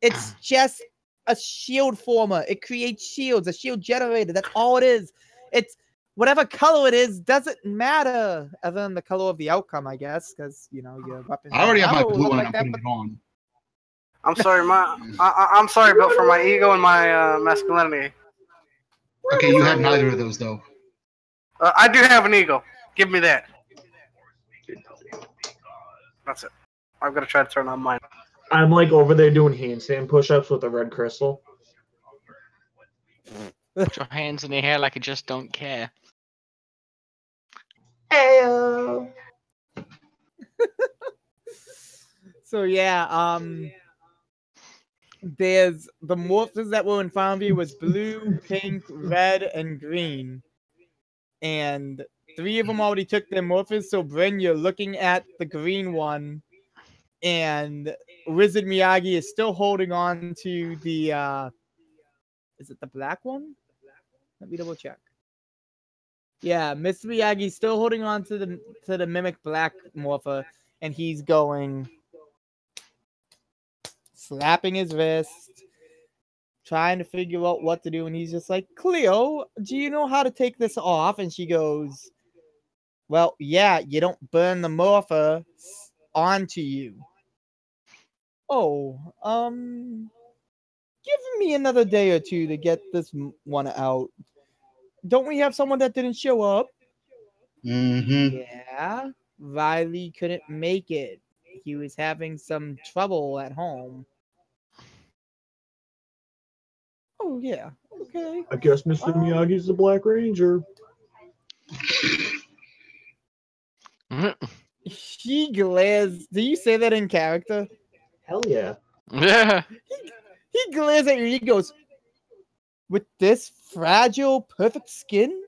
it's just a shield former. It creates shields, a shield generator. That's all it is. It's whatever color it is, doesn't matter other than the color of the outcome, I guess, because, your weapons. I already have my ammo blue look one like and that, I'm putting but it on. I'm sorry, I'm sorry, but for my ego and my masculinity. Okay, you have neither of those though. I do have an eagle. Give me that. That's it. I'm gonna try to turn on mine. I'm like over there doing handstand push-ups with a red crystal. Put your hands in your hair like you just don't care. Ayo. So yeah, there's the morphs that were in front of you was blue, pink, red, and green. And 3 of them already took their morphs, so Bryn, you're looking at the green one, and Wizard Miyagi is still holding on to the is it the black one? Let me double check. Yeah, Mr. Miyagi's still holding on to the mimic black morpher, and he's going slapping his wrist, trying to figure out what to do, and he's just like, Cleo, do you know how to take this off? And she goes, well, yeah, you don't burn the morpher onto you. Oh, give me another day or two to get this one out. Don't we have someone that didn't show up? Mm-hmm. Yeah, Riley couldn't make it. He was having some trouble at home. Oh, yeah. Okay. I guess Mr. Miyagi's the Black Ranger. He glares. Do you say that in character? Hell yeah. Yeah. He glares at you and he goes, with this fragile, perfect skin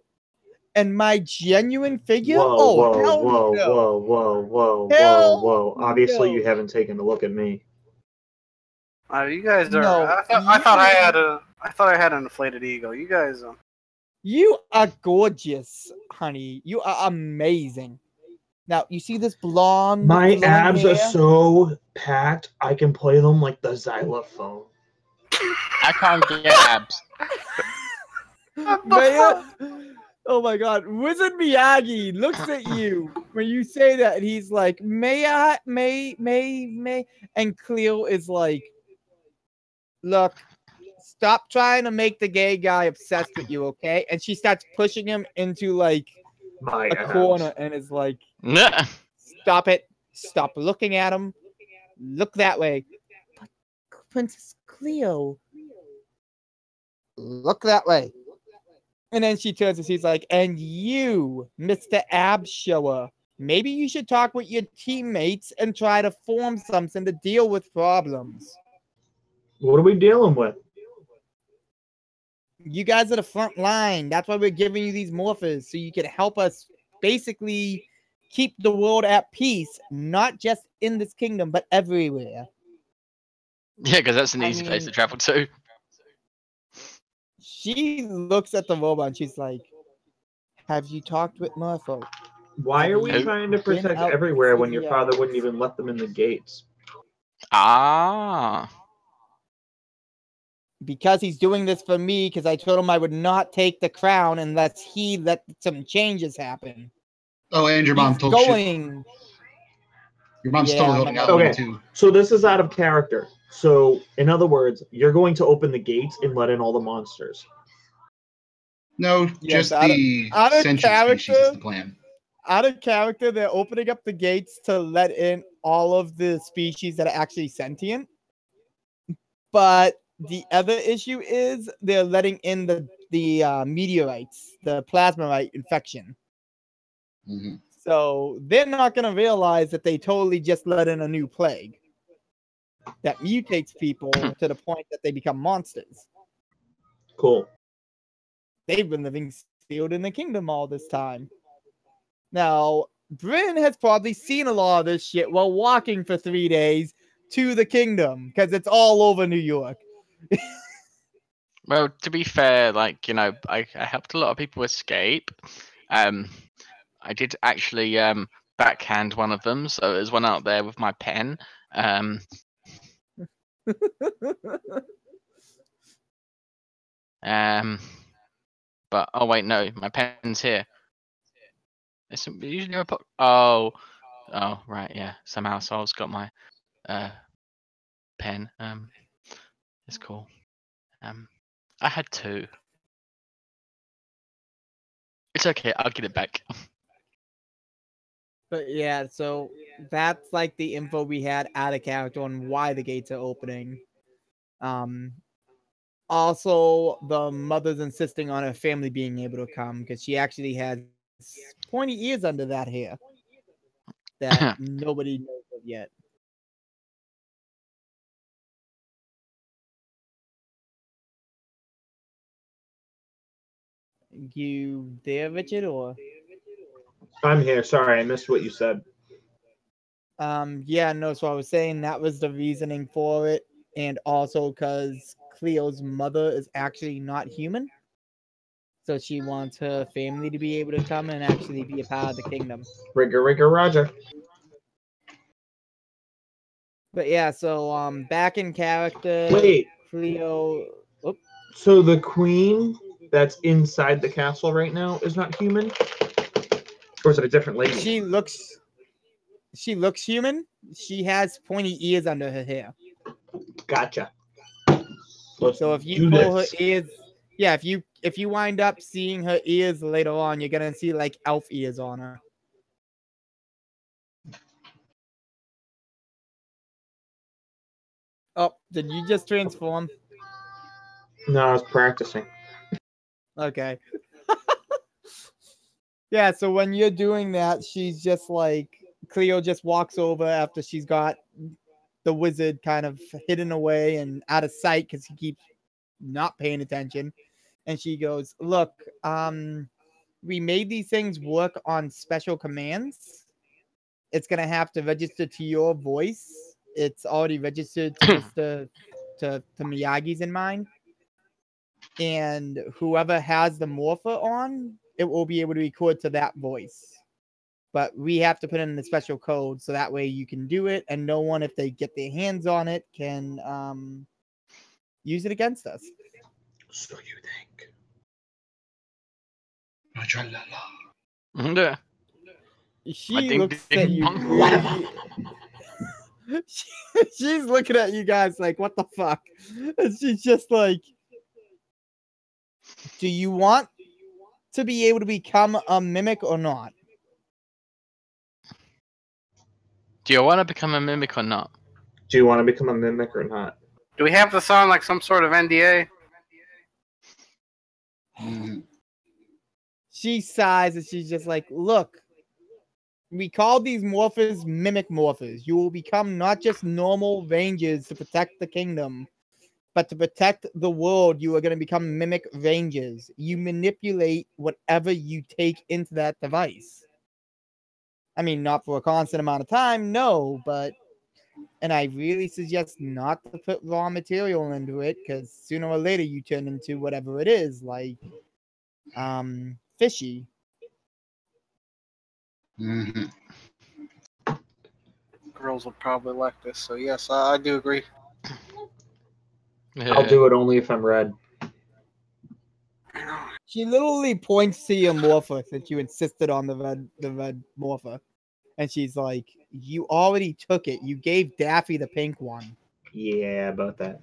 and my genuine figure? Whoa, oh, whoa, hell whoa, no. whoa, whoa, whoa, Hell whoa. Obviously, no. you haven't taken a look at me. You guys are. No, I thought I had an inflated ego. You guys. You are gorgeous, honey. You are amazing. Now, you see this blonde My flowing abs hair? are so packed, I can play them like the xylophone. I can't get abs. Oh my god. Wizard Miyagi looks at you when you say that, and he's like, may I, may. And Cleo is like, look, stop trying to make the gay guy obsessed with you, okay? And she starts pushing him into like My a abs. corner and is like, Nah. stop it. Stop looking at him. Look that way. But Princess Cleo, look that way. And then she turns and she's like, and you, Mr. Ab Shower, maybe you should talk with your teammates and try to form something to deal with problems. What are we dealing with? You guys are the front line. That's why we're giving you these morphers, so you can help us basically keep the world at peace, not just in this kingdom, but everywhere. Yeah, because that's an easy place to travel to. She looks at the robot and she's like, have you talked with Morpho? Why are we Who? trying to Been protect out everywhere when for your the father hours. wouldn't even let them in the gates? Ah. Because he's doing this for me, because I told him I would not take the crown unless he let some changes happen. Oh, and your mom He's told shit. going. Your mom's Yeah, totally holding my out mom- on you Okay. too. So this is out of character. So, in other words, you're going to open the gates and let in all the monsters. No, Yes, just out of- the out of sentient species is character. the plan. Out of character, they're opening up the gates to let in all of the species that are actually sentient. But the other issue is they're letting in the meteorites, the plasmarite infection. Mhm. So they're not going to realize that they totally just let in a new plague that mutates people to the point that they become monsters. Cool. They've been living sealed in the kingdom all this time. Now, Bryn has probably seen a lot of this shit while walking for 3 days to the kingdom because it's all over New York. Well, to be fair, like, you know, I helped a lot of people escape. I did actually backhand one of them, so there's one out there with my pen. But oh wait, no, my pen's here. It's usually I put. Oh, right, yeah. Somehow Sol's got my pen. It's cool. I had 2. It's okay. I'll get it back. But yeah, so that's like the info we had out of character on why the gates are opening. Also, the mother's insisting on her family being able to come because she actually has pointy ears under that hair that nobody knows of yet. You there, Richard, or? I'm here. Sorry, I missed what you said. Yeah, no, so I was saying that was the reasoning for it, and also because Cleo's mother is actually not human. So she wants her family to be able to come and actually be a part of the kingdom. Rigger, Roger. But yeah, so back in character, Wait. Cleo. Oop, So the queen that's inside the castle right now is not human, or is it a different lady? she looks human. She has pointy ears under her hair. Gotcha. Let's So if you do pull this. her ears, yeah, if you wind up seeing her ears later on, you're gonna see like elf ears on her. Oh, did you just transform? No, I was practicing. Okay. Yeah, so when you're doing that, she's just like Cleo just walks over after she's got the wizard kind of hidden away and out of sight because he keeps not paying attention. And she goes, "Look, we made these things work on special commands. It's gonna have to register to your voice. It's already registered to Mr. to Miyagi's in mind. And whoever has the morpher on, it will be able to record to that voice. But we have to put in the special code so that way you can do it, and no one, if they get their hands on it, can use it against us." So you think? Yeah. She I think looks ding at you. dong. Really, she's looking at you guys like, "What the fuck?" And she's just like, "Do you want to be able to become a mimic or not?" Do you want to become a mimic or not? Do you want to become a mimic or not? Do we have this on like some sort of NDA? She sighs and she's just like, "Look, we call these morphers mimic morphers. You will become not just normal rangers to protect the kingdom, but to protect the world, you are going to become mimic rangers. You manipulate whatever you take into that device. I mean, not for a constant amount of time, no, but..." And I really suggest not to put raw material into it, because sooner or later you turn into whatever it is, like fishy. Mm-hmm. Girls would probably like this, so yes, I do agree. I'll do it only if I'm red. She literally points to your morpher since you insisted on the red morpher. And she's like, "You already took it. You gave Daffy the pink one." Yeah, about that.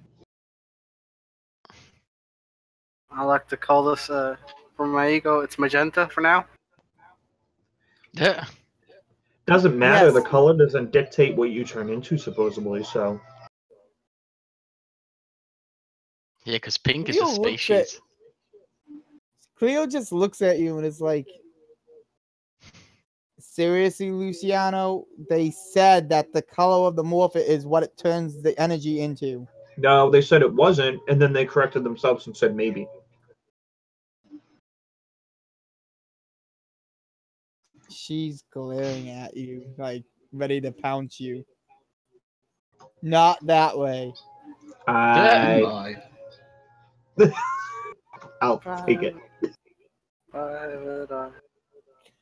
I like to call this, for my ego, it's magenta for now. Yeah. Doesn't matter. Yes. The color doesn't dictate what you turn into, supposedly. So Yeah, because pink is a Cleo looks species. Cleo just looks at you and is like, "Seriously, Luciano? They said that the color of the morpher is what it turns the energy into." no, they said it wasn't, and then they corrected themselves and said maybe. She's glaring at you, like ready to pounce you. Not that way. I'll take it. Private eye,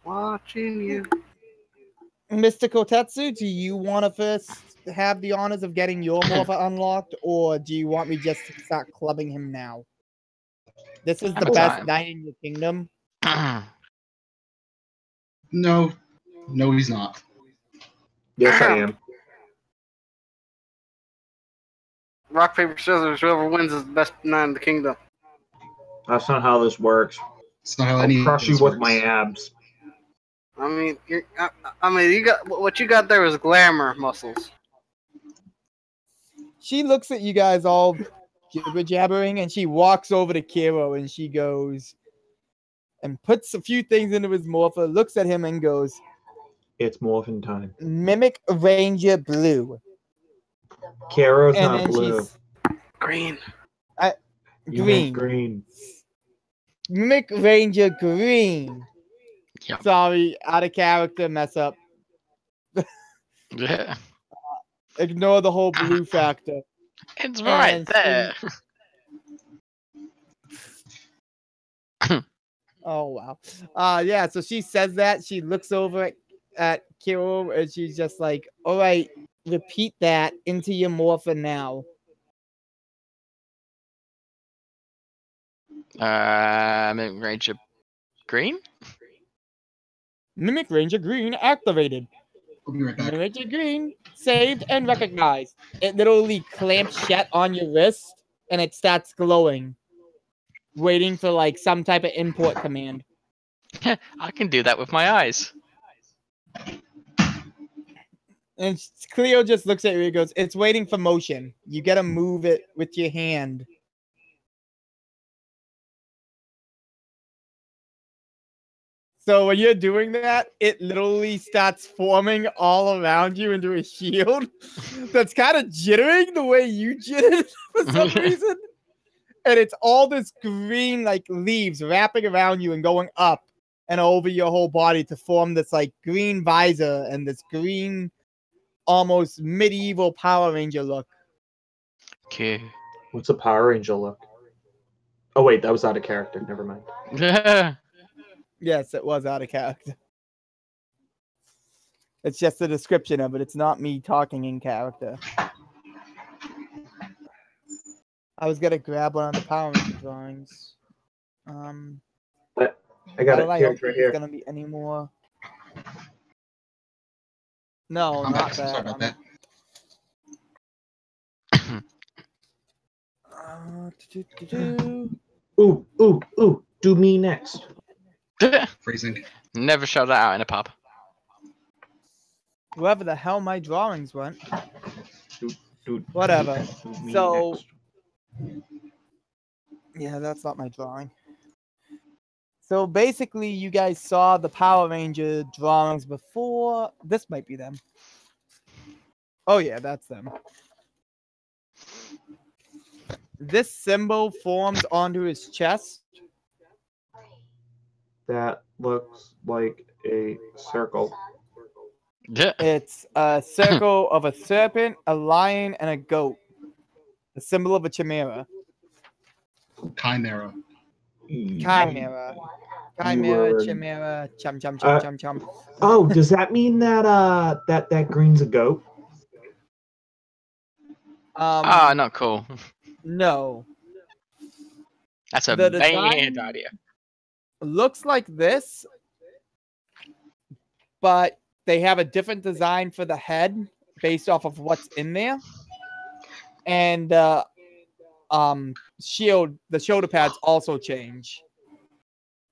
watching you. Mr. Kotetsu, do you want to first have the honors of getting your morpher unlocked, or do you want me just to start clubbing him now? This is the best Time. night in your kingdom. No, he's not. Yes, I am. Rock, paper, scissors, whoever wins is the best man in the kingdom. That's not how this works. It's not how I'll any crush of you this with works. my abs. I mean, you got what you got there is glamour muscles. She looks at you guys all jibber jabbering, and she walks over to Kiro and she goes and puts a few things into his morpher, looks at him and goes, It's morphin time. Mimic Ranger Blue. Caro's And not then blue. she's Green. You meant green. green. Mimic Ranger Green. Yep. Sorry, out of character, mess up. Yeah. Ignore the whole blue factor. It's right And there. Oh wow. Yeah, so she says that. She looks over at Kiro and she's just like, all right, repeat that into your morpher now. Mimic Ranger Green? Mimic Ranger Green activated. I'll be right back. Mimic Ranger Green saved and recognized. It literally clamps shut on your wrist and it starts glowing, waiting for like some type of import command. I can do that with my eyes. And Cleo just looks at you and goes, it's waiting for motion. You gotta move it with your hand. So when you're doing that, it literally starts forming all around you into a shield that's kind of jittering the way you jittered for some reason. And it's all this green like leaves wrapping around you and going up and over your whole body to form this like green visor and this green almost medieval Power Ranger look. Okay. What's a Power Ranger look? Oh wait, that was out of character. Never mind. Yes, it was out of character. It's just a description of it. It's not me talking in character. I was gonna grab one of the Power Ranger drawings. But I got I it. don't Here, think it's right there's here. gonna be any more. No, I'm not back. that. Sorry about that. Ooh, ooh, ooh. Do me next. Phrasing. Never shout that out in a pub. Whoever the hell my drawings went. Do Whatever. do me So- next. Yeah, that's not my drawing. So basically, you guys saw the Power Ranger drawings before. This might be them. Oh yeah, that's them. This symbol forms onto his chest. That looks like a circle. Yeah. It's a circle of a serpent, a lion, and a goat. The symbol of a chimera. Chimera. Chimera. Chimera, chimera, chum chum chum chum chum. Oh, does that mean that that green's a goat? Not cool. No. That's a The bad design- idea. Looks like this, but they have a different design for the head based off of what's in there. And shield, the shoulder pads also change.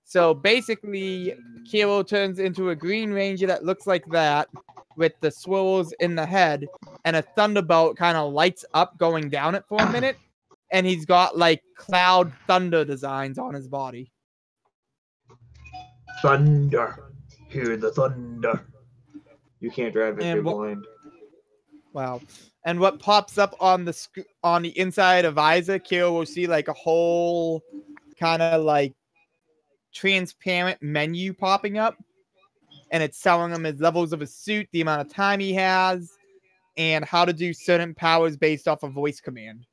So basically, Kiro turns into a Green Ranger that looks like that, with the swirls in the head, and a thunderbolt kind of lights up going down it for a minute, and he's got like cloud thunder designs on his body. Thunder. Hear the thunder. You can't drive if And you're what- blind. Wow. And what pops up on the on the inside of Isaac, Kiro will see like a whole kind of like transparent menu popping up, and it's telling him his levels of his suit, the amount of time he has, and how to do certain powers based off a voice command.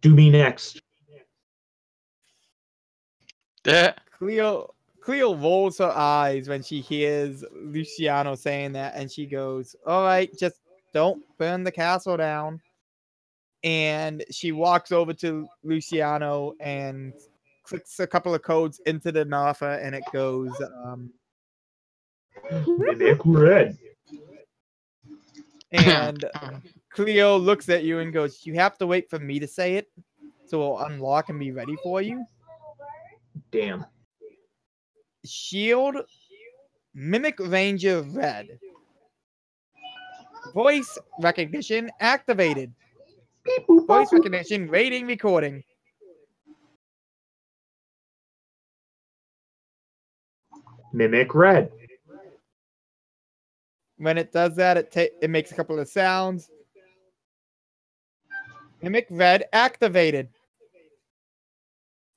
Do me next. Yeah. Cleo rolls her eyes when she hears Luciano saying that, and she goes, all right, just don't burn the castle down. And she walks over to Luciano and clicks a couple of codes into the Marfa, and it goes, Mimic red. and Cleo looks at you and goes, you have to wait for me to say it? so it'll unlock and be ready for you. Damn. Shield, Mimic Ranger Red. Voice recognition activated. Voice recognition rating recording. Mimic Red. When it does that, it makes a couple of sounds. Mimic Red activated.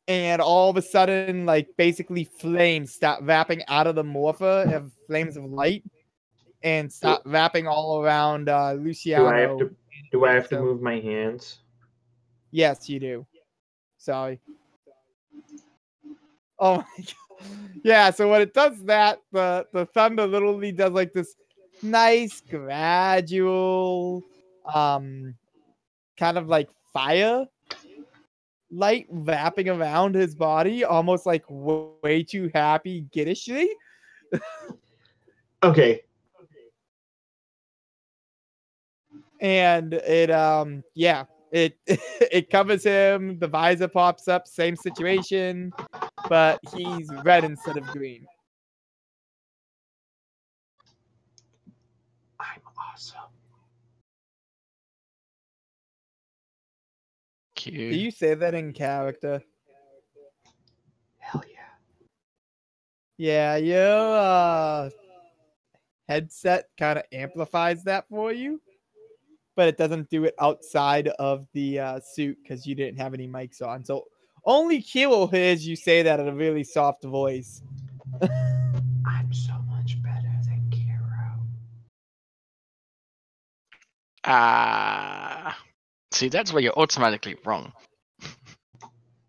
And all of a sudden, like, basically flames start wrapping out of the morpher of flames of light and start wrapping all around Luciano. Do I have to move my hands? Yes, you do. Sorry. Oh my god. Yeah, so when it does that, the thunder literally does like this nice gradual kind of like fire light wrapping around his body, almost like way too happy giddishly. Okay. And it yeah, it it covers him, the visor pops up, same situation, but he's red instead of green. I'm awesome. Do Cute. you say that in character? Hell yeah. Yeah, your headset kind of amplifies that for you, but it doesn't do it outside of the suit because you didn't have any mics on. So only Kilo hears you say that in a really soft voice. I'm so much better than Kiro. See, that's where you're automatically wrong.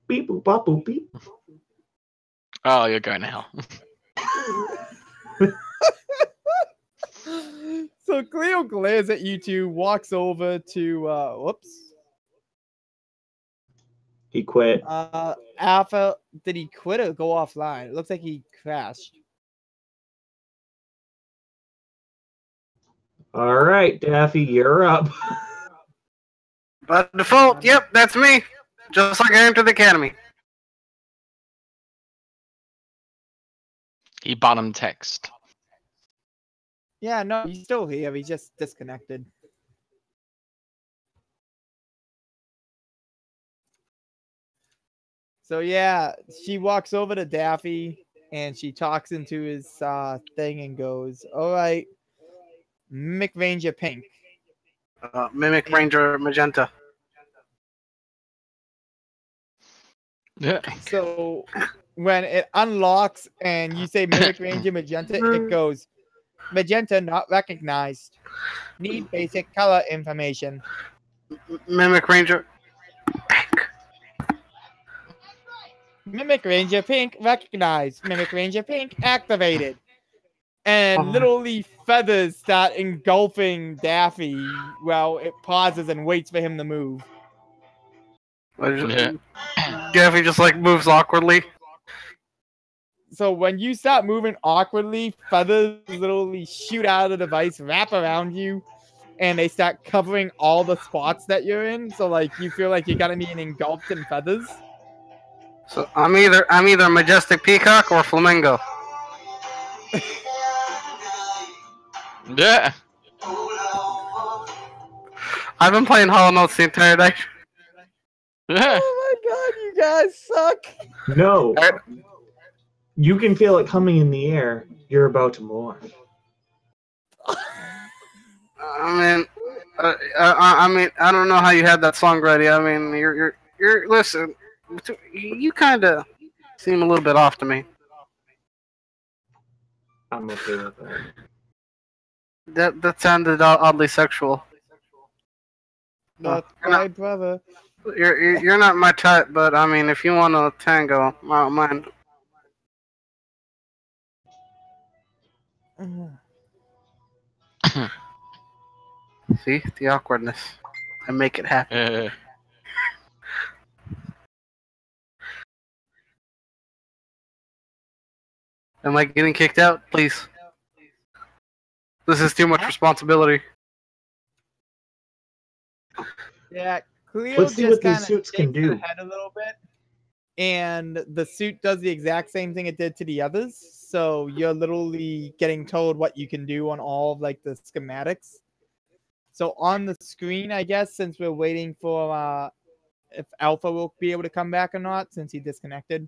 Beep boop bop boop beep. Oh, you're going to hell. So Cleo glares at you two, walks over to whoops. He quit. Alpha, did he quit or go offline? It looks like he crashed. All right, Daffy, you're up. By default, yep, that's me. Just like I entered the academy. He bottom text. Yeah, no, he's still here. He's just disconnected. So yeah, she walks over to Daffy and she talks into his thing and goes, "All right, Mimic Ranger Pink." Mimic Ranger Magenta. Yeah. So when it unlocks and you say Mimic Ranger Magenta, it goes, "Magenta not recognized. Need basic color information." Mimic Ranger. Mimic Ranger Pink recognized. Mimic Ranger Pink activated. And literally feathers start engulfing Daffy while it pauses and waits for him to move. Yeah. Daffy just like moves awkwardly. So when you start moving awkwardly, feathers literally shoot out of the device, wrap around you, and they start covering all the spots that you're in. So like you feel like you're gonna be engulfed in feathers. So I'm either Majestic Peacock or Flamingo. Yeah. I've been playing Hollow Notes the entire day. Yeah. Oh my god, you guys suck. No. You can feel it coming in the air. You're about to morph. I mean, I don't know how you had that song ready. I mean, you're listen. You kind of seem a little bit off to me. I'm okay with that. That sounded oddly sexual. Not my brother. You're not my type, but I mean, if you want to tango, I don't mind. See the awkwardness. I make it happen. Am I getting kicked out? Please. This is too much responsibility. Yeah, Cleo Let's see just what these kind of suits can shakes her do. head a little bit, and the suit does the exact same thing it did to the others. So you're literally getting told what you can do on all of like the schematics. So on the screen, I guess, since we're waiting for if Alpha will be able to come back or not, since he disconnected.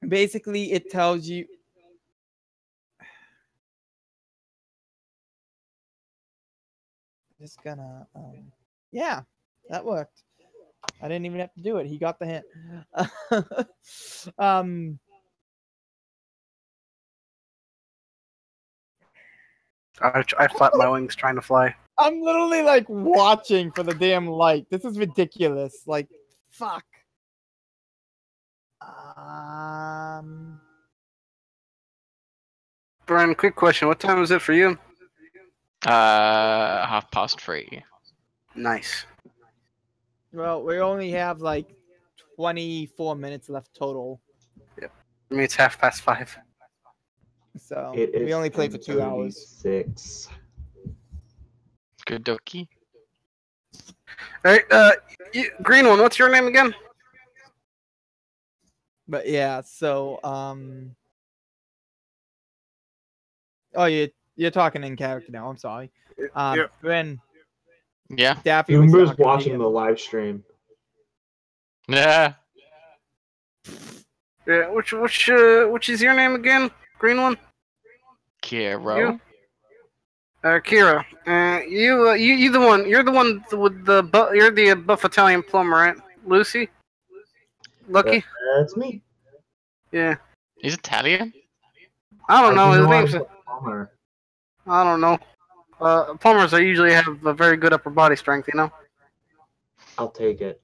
Basically, it tells you. Just gonna, yeah, that worked. I didn't even have to do it. He got the hint. I flap my wings trying to fly. I'm literally like watching for the damn light. This is ridiculous. Like, fuck. Brian, quick question. What time is it for you? 3:30. Nice. Well, we only have like 24 minutes left total. I mean, it's 5:30. So It is we only played for 2 hours. 6. Good dokie. All right, green one. What's your name again? But yeah, so oh, you're talking in character now. I'm sorry. Yeah. Bryn, Yeah. Daffy was Goomba's talking to watching you. the live stream. Yeah. Yeah. Which is your name again? Green one. Kiro. Kira. You the one. You're the one with the. You're the buff Italian plumber, right? Lucy. Lucky. That's me. Yeah. He's Italian? I don't know. How'd you His know name's. I'm a plumber? I don't know. Plumbers are usually have a very good upper body strength, you know. I'll take it.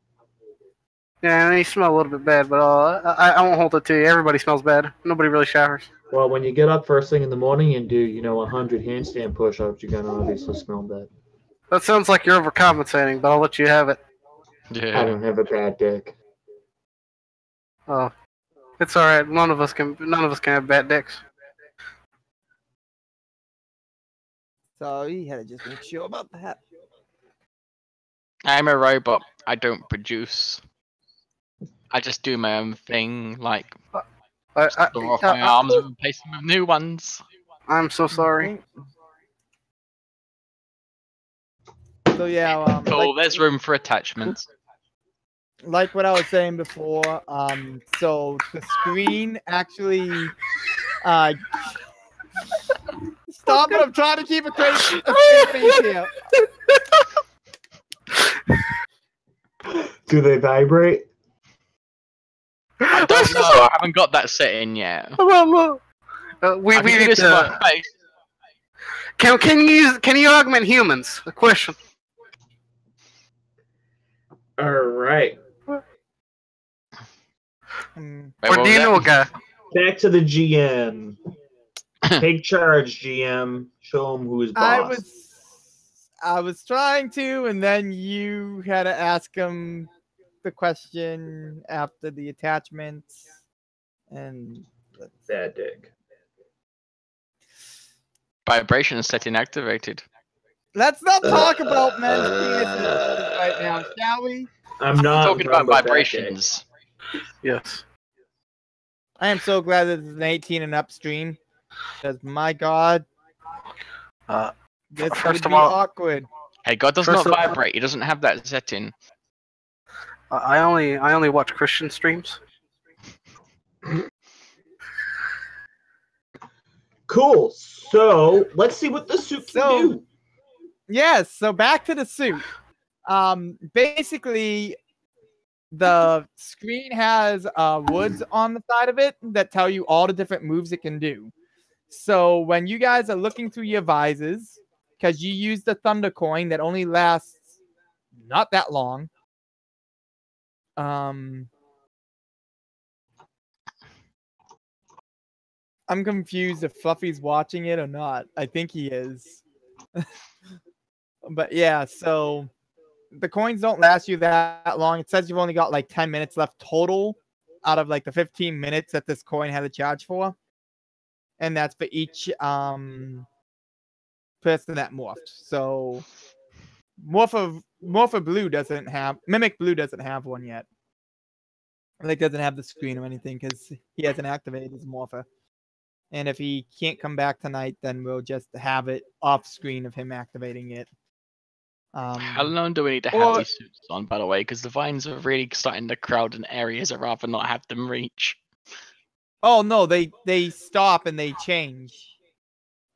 Yeah, and you smell a little bit bad, but I won't hold it to you. Everybody smells bad. Nobody really showers. Well, when you get up first thing in the morning and do, 100 handstand push-ups, you're gonna obviously smell bad. That sounds like you're overcompensating, but I'll let you have it. I Yeah. don't have a bad dick. Oh, it's all right. None of us can have bad dicks. So you had to just make sure about that. I'm a robot. I don't produce. I just do my own thing, like store off my arms and replace them with new ones. I'm so sorry. So yeah, Cool, there's room for attachments. like what I was saying before, so the screen actually stop it, I'm trying to keep a straight face here. Do they vibrate? I don't know, I haven't got that set in yet. We I we can do need this with to. my face. Can you augment humans? A question. All right. Wait, Or what do was you that? know a guy? Back to the GM. Take charge, GM. Show him who's boss. I was trying to, and then you had to ask him the question after the attachments, and Bad dick. Vibration setting activated. let's not talk about men's penises right now, shall we? I'm not Talking about that dick. vibrations. Yes. I am so glad that it's an 18 and up stream, because my God, this first would of be all- awkward. Hey, God does First not of all- vibrate. He doesn't have that setting. I only watch Christian streams. Cool. So let's see what the suit can So- do. Yes, so back to the suit. Basically, the screen has woods on the side of it that tell you all the different moves it can do. So when you guys are looking through your visors, because you use the Thunder Coin that only lasts not that long. I'm confused if Fluffy's watching it or not. I think he is. But yeah, so the coins don't last you that long. It says you've only got like 10 minutes left total out of like the 15 minutes that this coin had a charge for. And that's for each person that morphed. So Morpher Blue doesn't have Mimic Blue doesn't have one yet. Like doesn't have the screen or anything because he hasn't activated his Morpher. And if he can't come back tonight, then we'll just have it off screen of him activating it. How long do we need to have these suits on, by the way? Because the vines are really starting to crowd in areas I'd rather not have them reach. Oh no, they stop and they change.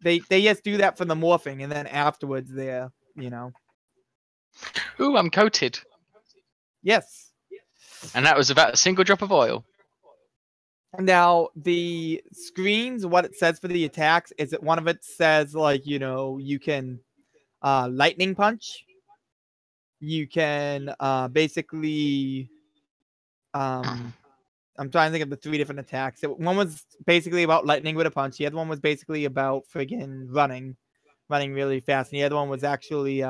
They just do that for the morphing, and then afterwards they're, you know. Ooh, I'm coated. Yes. And that was about a single drop of oil. Now, the screens, what it says for the attacks is that one of it says, like, you know, you can lightning punch. You can basically... I'm trying to think of the 3 different attacks. One was basically about lightning with a punch. The other one was basically about friggin' running really fast. And the other one was actually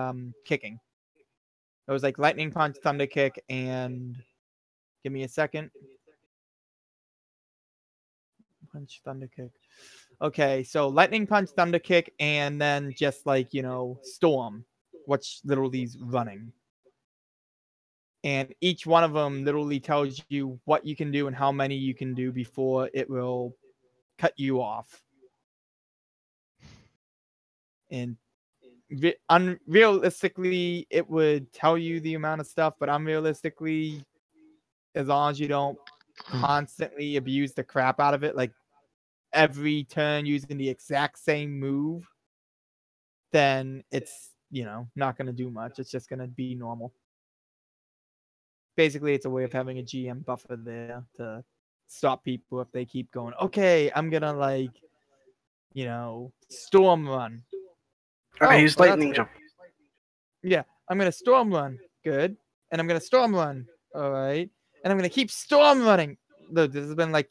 kicking. It was like lightning punch, thunder kick, and... Give me a second. Punch, thunder kick. Okay, so lightning punch, thunder kick, and then just like, you know, storm, which literally is running. And each one of them literally tells you what you can do and how many you can do before it will cut you off. And unrealistically, it would tell you the amount of stuff, but unrealistically, as long as you don't constantly abuse the crap out of it, like every turn using the exact same move, then it's, you know, not going to do much. It's just going to be normal. Basically, it's a way of having a GM buffer there to stop people if they keep going, okay, I'm going to, like, you know, storm run. I use lightning jump. Yeah, I'm going to storm run. Good. And I'm going to storm run. All right. And I'm going to keep storm running. Look, this has been like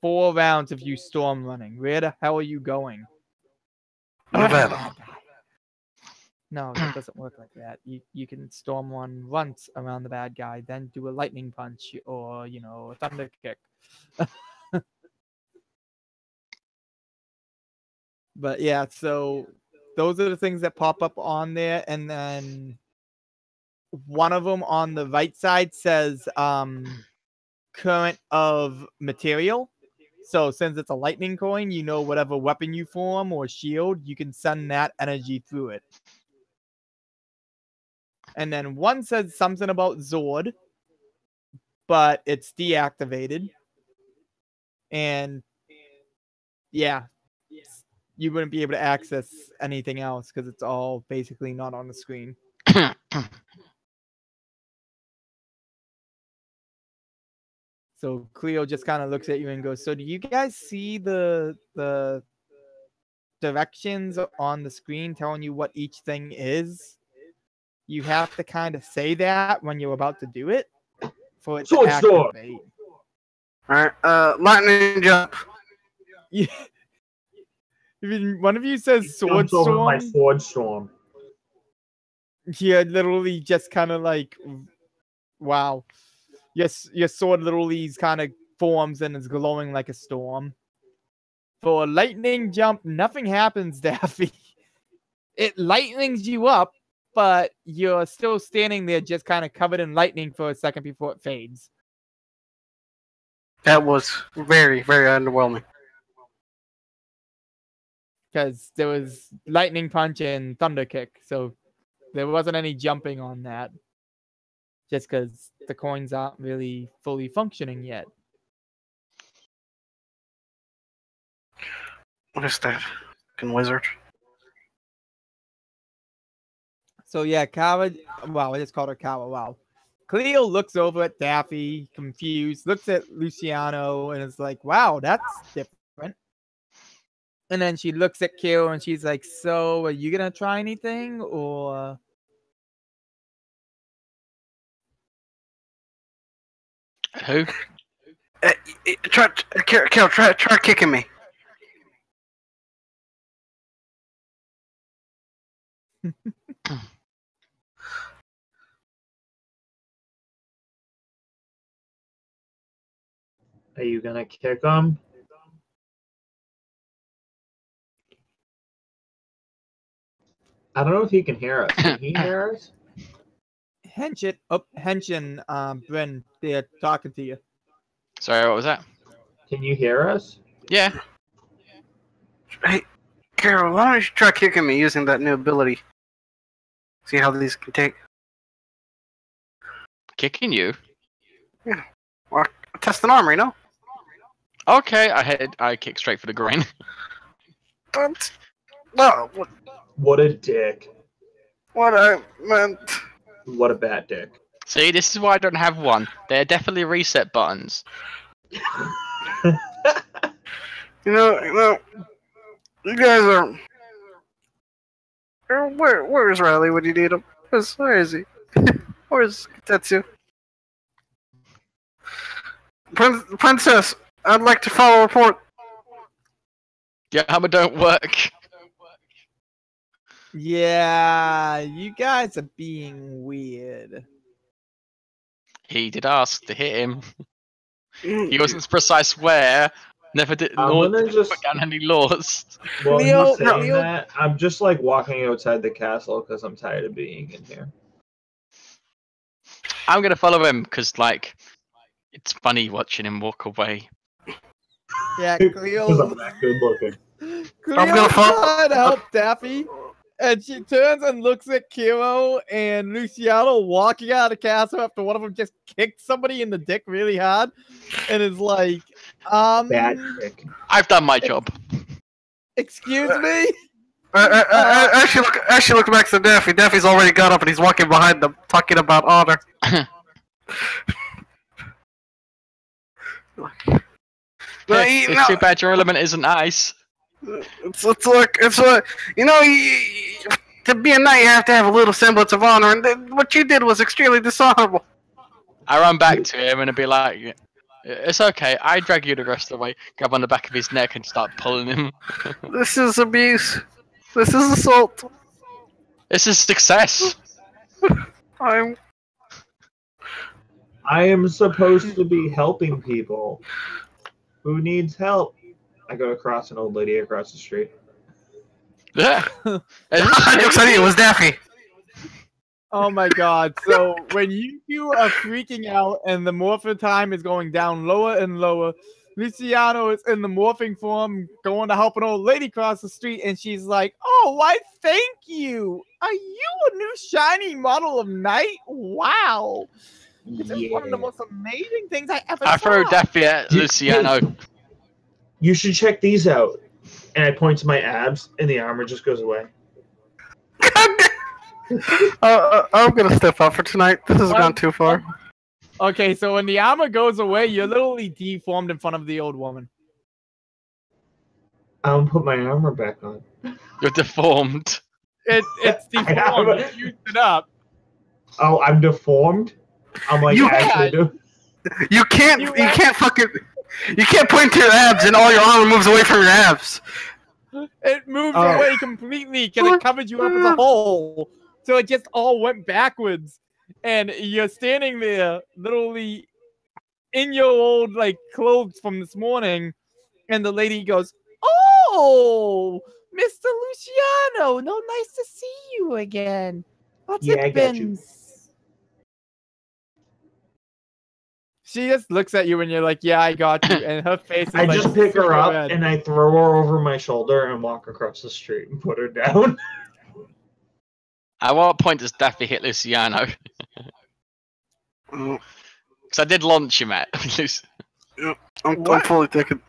4 rounds of you storm running. Where the hell are you going? Nevada. No, that doesn't work like that. You can storm run once around the bad guy, then do a lightning punch or, you know, a thunder kick. But yeah, so those are the things that pop up on there. And then one of them on the right side says current of material. So since it's a lightning coin, you know, whatever weapon you form or shield, you can send that energy through it. And then one says something about Zord, but it's deactivated. And yeah, you wouldn't be able to access anything else because it's all basically not on the screen. So Cleo just kind of looks at you and goes, so do you guys see the directions on the screen telling you what each thing is? You have to kind of say that when you're about to do it for it to activate. Alright, lightning jump. Yeah. Even one of you says sword Jumps over my storm. sword storm. Yeah, literally just kind of like, wow. Yes, your sword literally kind of forms and is glowing like a storm. For a lightning jump, nothing happens, Daffy. It lightnings you up, but you're still standing there just kind of covered in lightning for a second before it fades. That was very, very underwhelming. Because there was lightning punch and thunder kick, so there wasn't any jumping on that. Just because the coins aren't really fully functioning yet. What is that? Fucking wizard. So yeah, Kara, wow, I just called her Kara, wow. Cleo looks over at Daffy, confused, looks at Luciano, and is like, wow, that's different. And then she looks at Kyo, and she's like, so are you going to try anything, or... Who? Try kicking me. Are you gonna kick him? I don't know if he can hear us. Can he hear us? Henshin, Bryn, they're talking to you. Sorry, what was that? Can you hear us? Yeah. Hey, Carol, why don't you try kicking me using that new ability? See how these can take. Kicking you? Well, test an armor, you know? Okay, I kick straight for the groin. Don't. No, What a dick. what I meant. What a bad dick. See, this is why I don't have one. They're definitely reset buttons. You know, you guys are. Where's Riley when you need him? Where is he? Where's Tetsu? Princess, I'd like to follow a report. Yeah, hammer don't work. Yeah, you guys are being weird. He did ask to hit him. He wasn't precise where. Never did. I'm Nor gonna did he just- put down any laws. Well, Leo- he's saying Leo- that. I'm just like walking outside the castle because I'm tired of being in here. I'm gonna follow him because, like, it's funny watching him walk away. Yeah, Because Cleo. I'm that good looking. I'm gonna Cleo's follow- trying to help Daffy, and she turns and looks at Kiro and Luciano walking out of the castle after one of them just kicked somebody in the dick really hard, and is like, Bad dick. I've done my job. excuse me? Actually, look back to Daffy. Daffy's already got up and he's walking behind them, talking about honor. It's too bad your element isn't ice. It's like you know, to be a knight, you have to have a little semblance of honor, and what you did was extremely dishonorable. I run back to him and I'd be like, it's okay. I drag you the rest of the way, grab on the back of his neck and start pulling him. This is abuse. This is assault. This is success. I'm. I am supposed to be helping people. Who needs help? I go across an old lady across the street. Yeah. I'm excited. It was Daffy. Oh my god. So when you two are freaking out and the morphin time is going down lower and lower, Luciano is in the morphing form going to help an old lady cross the street, and she's like, oh, why thank you. Are you a new shiny model of knight? Wow. This is one of the most amazing things I ever I saw. throw Daffy at Luciano. You should check these out. And I point to my abs, and the armor just goes away. I'm gonna step out for tonight. This has gone too far. Okay, so when the armor goes away, you're literally deformed in front of the old woman. I'll put my armor back on. You're deformed. It's deformed. You used it up. Oh, I'm deformed? I'm like, You actually do. You can't point to your abs and all your armor moves away from your abs. It moves Oh. away completely because it covered you up as a whole. So it just all went backwards. And you're standing there, literally in your old like clothes from this morning, and the lady goes, oh, Mr. Luciano, no, nice to see you again. What's Yeah, I it got been? you. She just looks at you and you're like, yeah, I got you. And her face is I like just pick her super up red. and I throw her over my shoulder and walk across the street and put her down. At what point does Daffy hit Luciano? Oh, Because I did launch him at Luciano. I'm fully thinking.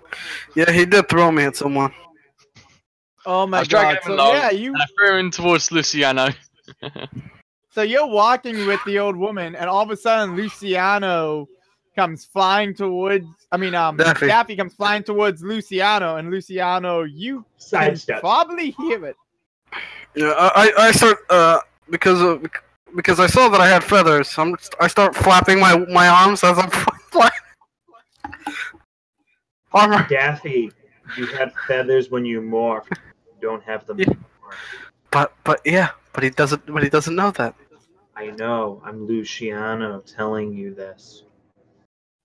Yeah, he did throw me at someone. Oh I my was dragging god. him So along, yeah, you and I threw him towards Luciano. So you're walking with the old woman, and all of a sudden Luciano comes flying towards. Daffy. Daffy comes flying towards Luciano, and Luciano, you can Sidestep. probably hear it. Yeah, I start because I saw that I had feathers. I start flapping my arms as I'm flying. Armor. Daffy, you had feathers when you morphed. You don't have them Yeah. anymore. But he doesn't know that. I know. I'm Luciano telling you this.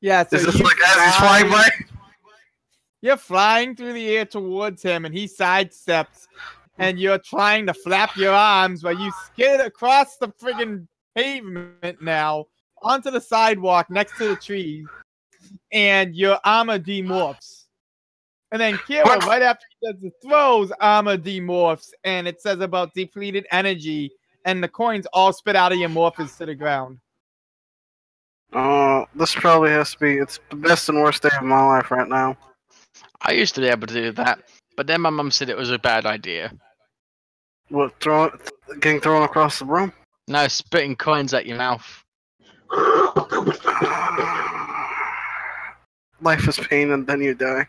Yeah, so Is this you like as he's flying by? You're flying through the air towards him, and he sidesteps, and you're trying to flap your arms while you skid across the friggin' pavement now onto the sidewalk next to the tree, and your armor demorphs. And then Kira, What? right after he does the throws, armor demorphs, and it says about depleted energy, and the coins all spit out of your morphers to the ground. This probably has to be. It's the best and worst day of my life right now. I used to be able to do that, but then my mum said it was a bad idea. What, getting thrown across the room? No, spitting coins at your mouth. Life is pain and then you die.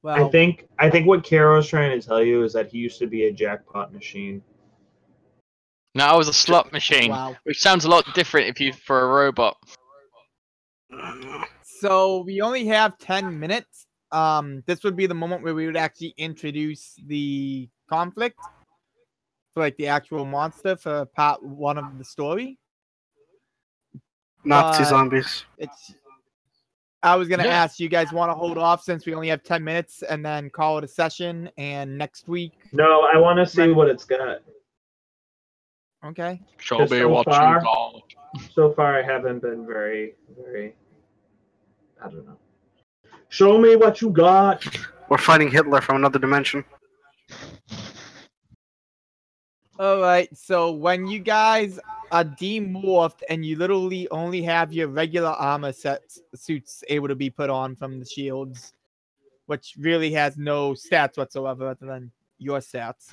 Well, I think what Karo's trying to tell you is that he used to be a jackpot machine. No, I was a slot machine, wow. which sounds a lot different if you for a robot. So we only have 10 minutes. This would be the moment where we would actually introduce the conflict for like the actual monster for part 1 of the story. Nazi But zombies. I was gonna Yeah. ask you guys want to hold off since we only have 10 minutes and then call it a session, and next week. No, I want to see what it's got. Okay. Show Just me so what far. you got. So far, I haven't been very. I don't know. Show me what you got. We're fighting Hitler from another dimension. All right. So when you guys are demorphed and you literally only have your regular armor suits able to be put on from the shields, which really has no stats whatsoever other than your stats.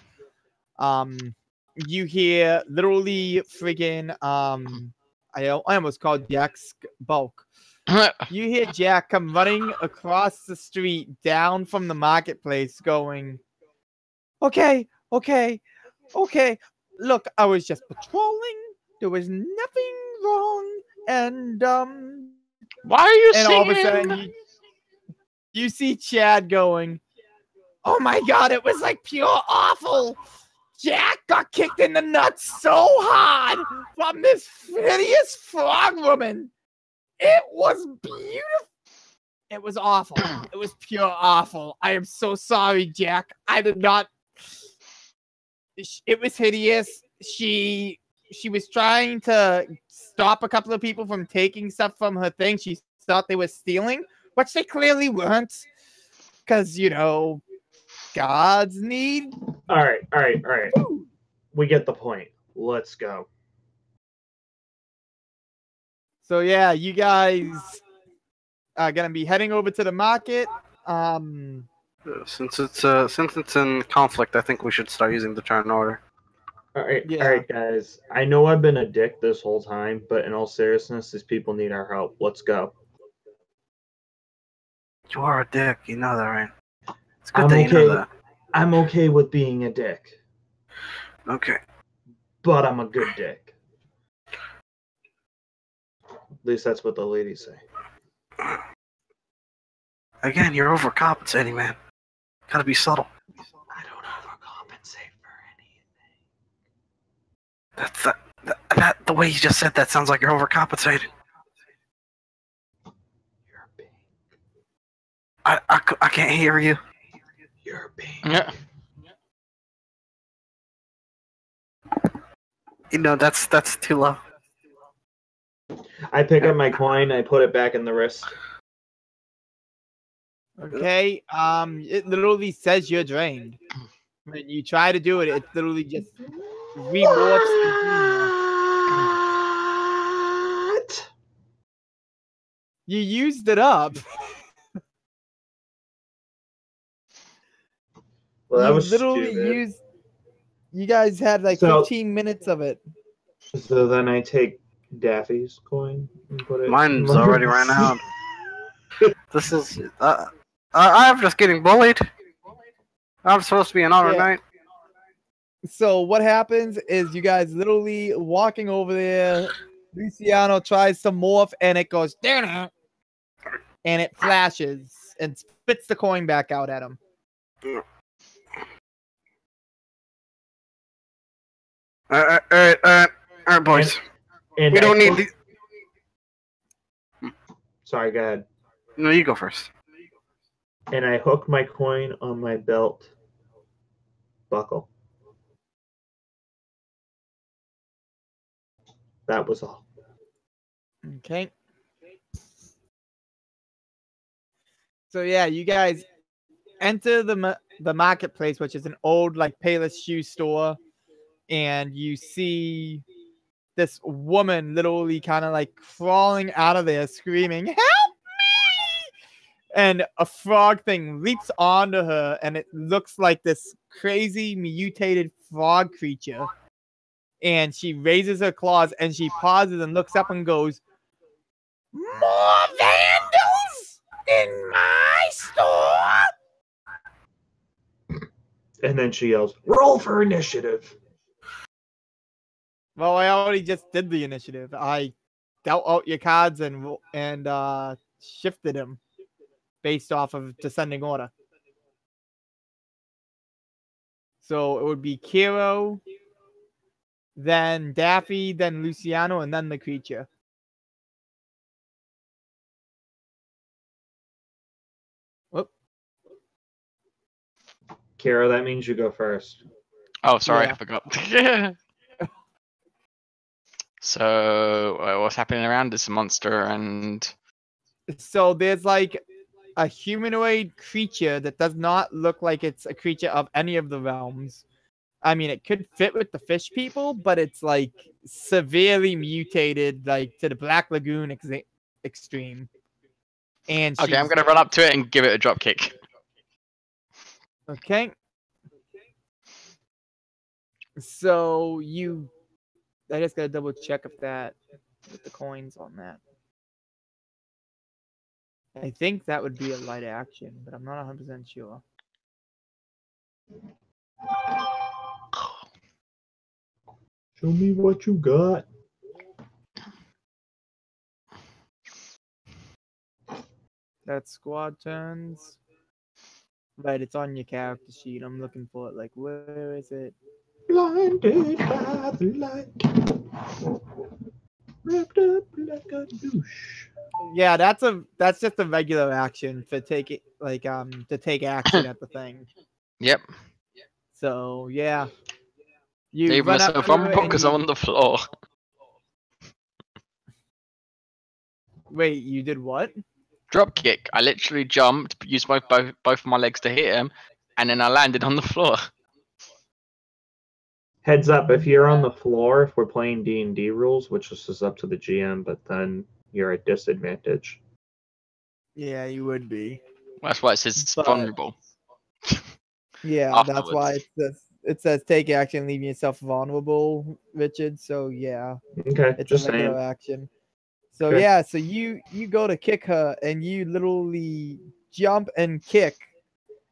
You hear literally friggin' I almost called Jack's bulk. You hear Jack come running across the street down from the marketplace going, okay. Look, I was just patrolling. There was nothing wrong. And Why are you and singing? all of a sudden you see Chad going, oh my god, it was like pure awful. Jack got kicked in the nuts so hard from this hideous frog woman. It was beautiful. It was awful. It was pure awful. I am so sorry, Jack. I did not. It was hideous. She was trying to stop a couple of people from taking stuff from her thing. She thought they were stealing, which they clearly weren't. Because, you know, gods need. All right. We get the point. Let's go. So yeah, you guys are gonna be heading over to the market. Since it's in conflict, I think we should start using the turn order. All right, Yeah. guys. I know I've been a dick this whole time, but in all seriousness, these people need our help. Let's go. You are a dick, you know that, right? It's good I'm that you know okay. that. I'm okay with being a dick, Okay. but I'm a good dick. At least that's what the ladies say. Again, you're overcompensating, man. Gotta be subtle. I don't overcompensate for anything. That's the way you just said that sounds like you're overcompensating. You're pink. I can't hear you. You're pink. Yeah. You know, that's too low. I pick up my coin. I put it back in the wrist. Okay. It literally says you're drained. When you try to do it, it literally just remorphs. What? You used it up. Well, that You was literally stupid. used. You guys had like So- 15 minutes of it. So then I take Daffy's coin and put it. Mine's already ran out. This is. I'm just getting bullied. I'm supposed to be an honor Yeah. knight. So what happens is you guys literally walking over there. Luciano tries to morph and it goes down, and it flashes and spits the coin back out at him. All right, boys. And We I don't need hook- the. Sorry, go ahead. No, you go first. And I hook my coin on my belt. buckle. That was all. Okay. So yeah, you guys enter the marketplace, which is an old like Payless shoe store, and you see this woman literally kind of like crawling out of there, screaming, "Help me!" And a frog thing leaps onto her, and it looks like this crazy mutated frog creature. And she raises her claws, and she pauses and looks up and goes, "More vandals in my store!" And then she yells, "Roll for initiative." Well, I already just did the initiative. I dealt out your cards and shifted them based off of descending order. So it would be Kiro, then Daffy, then Luciano, and then the creature. Whoop. Kira, that means you go first. Oh, sorry, Yeah. I forgot. So, what's happening around this monster? And So there's like a humanoid creature that does not look like it's a creature of any of the realms. I mean, it could fit with the fish people, but it's like severely mutated, like to the Black Lagoon extreme. And okay, I'm she's- gonna run up to it and give it a drop kick. Okay. So I just gotta double check if that with the coins on that. I think that would be a light action, but I'm not 100% sure. Show me what you got. That's squad turns. Right, it's on your character sheet. I'm looking for it. Like, where is it? Blinded by the light. Wrapped up like a douche. Yeah, that's just a regular action to take it, like to take action at the thing. Yep. So yeah, you Leave run up myself to on it and because you- I'm on the floor. Wait, you did what? Drop kick. I literally jumped, used both of my legs to hit him, and then I landed on the floor. Heads up, if you're on the floor, if we're playing D&D rules, which is just up to the GM, but then you're at disadvantage. Yeah, you would be. That's why it says it's But- vulnerable. Yeah, that's why Afterwards. it says take action, leaving yourself vulnerable, Richard. So yeah, Okay, it's just a regular saying. action. So Okay. yeah, so you go to kick her and you literally jump and kick,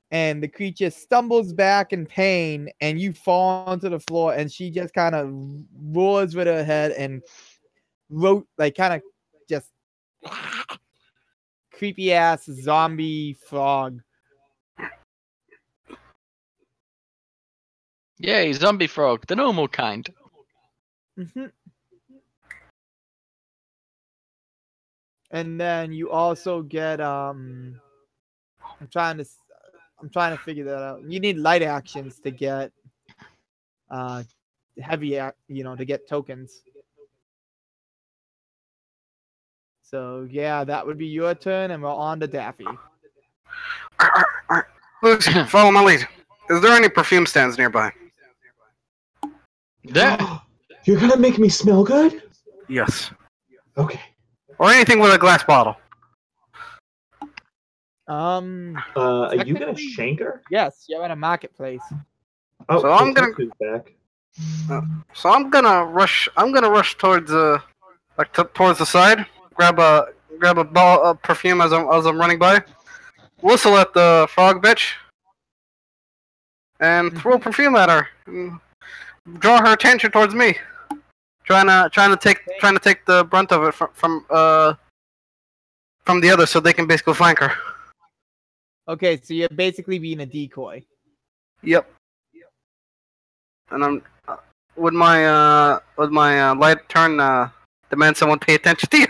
and the creature stumbles back in pain, and you fall onto the floor, and she just kind of roars with her head and kind of just creepy ass zombie frog. Yay, zombie frog, the normal kind. Mhm. And then you also get I'm trying to figure that out. You need light actions to get heavy to get tokens. So yeah, that would be your turn, and we're on to Daffy. Lucy, follow my lead. Is there any perfume stands nearby? There. You're gonna make me smell good? Yes. Okay. Or anything with a glass bottle. Are you gonna Technically- shank her? Yes, you're at a marketplace. Oh, So I'm gonna- Tetsu's back. So I'm gonna rush towards towards the side. Grab a ball of perfume as I'm running by. Whistle at the frog bitch. And throw perfume at her. Draw her attention towards me. Trying to take the brunt of it from the others, so they can basically flank her. Okay, so you're basically being a decoy. Yep. And I'm would my light turn demand someone pay attention to you?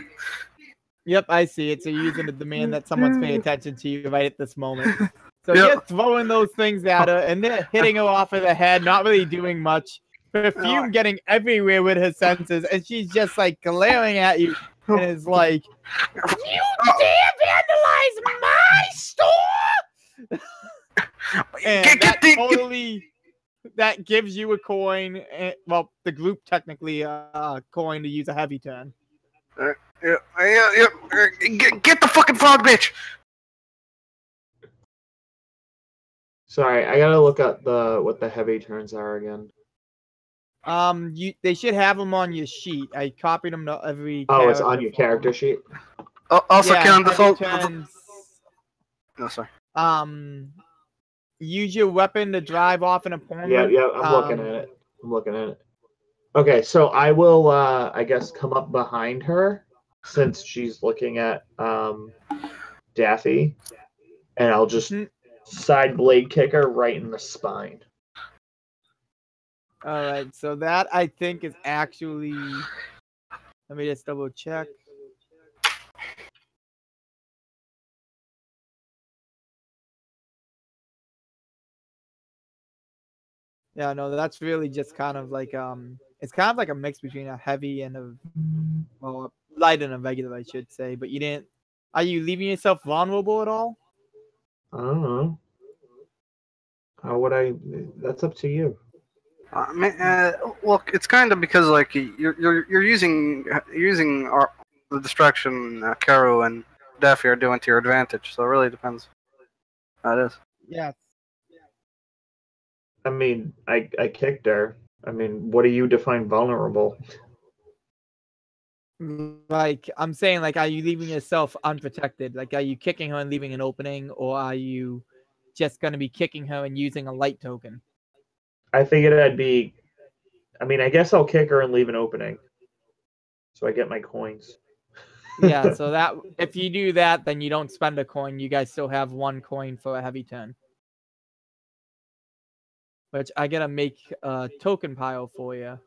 Yep, I see it. So you're using a demand that someone's paying attention to you right at this moment. So Yeah. you're throwing those things at her, and they're hitting her off of the head, not really doing much. Perfume getting everywhere with her senses, and she's just like glaring at you, and is like, "You dare vandalize my store!" And that gives you a coin. Well, the group technically a coin to use a heavy turn. Get the fucking frog, bitch! Sorry, I gotta look up what the heavy turns are again. They should have them on your sheet. I copied them to every. Oh, it's on your character sheet. Also, Yeah, can heavy turns. No, sorry. Use your weapon to drive off an opponent. Yeah, I'm looking at it. Okay, so I will, I guess, come up behind her since she's looking at Daffy, and I'll just side blade kick her right in the spine. All right, so that I think is actually. Let me just double check. Yeah, no, that's really just kind of like it's kind of like a mix between a heavy and a light and a regular, I should say. But you didn't. Are you leaving yourself vulnerable at all? I don't know. How would I? That's up to you. Look, it's kind of because like you're using the distraction Karo and Daffy are doing to your advantage. So it really depends. How it is. Yeah. I mean, I kicked her. I mean, what do you define vulnerable? Like I'm saying, like, are you leaving yourself unprotected? Like, are you kicking her and leaving an opening, or are you just going to be kicking her and using a light token? I figured I'd be. I mean, I guess I'll kick her and leave an opening, so I get my coins. Yeah. So that if you do that, then you don't spend a coin. You guys still have one coin for a heavy turn. Which I gotta make a token pile for you.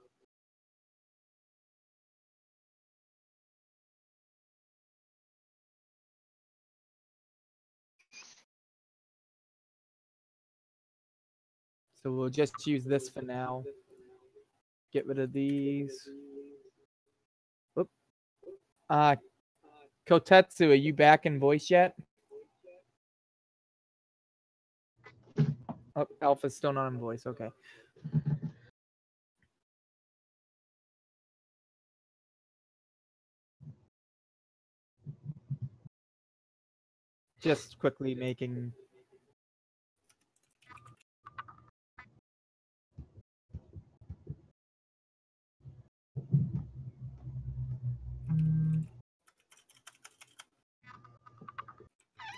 So we'll just use this for now. Get rid of these. Whoop. Kotetsu, are you back in voice yet? Oh, Alpha's still not in voice. Okay. Just quickly making.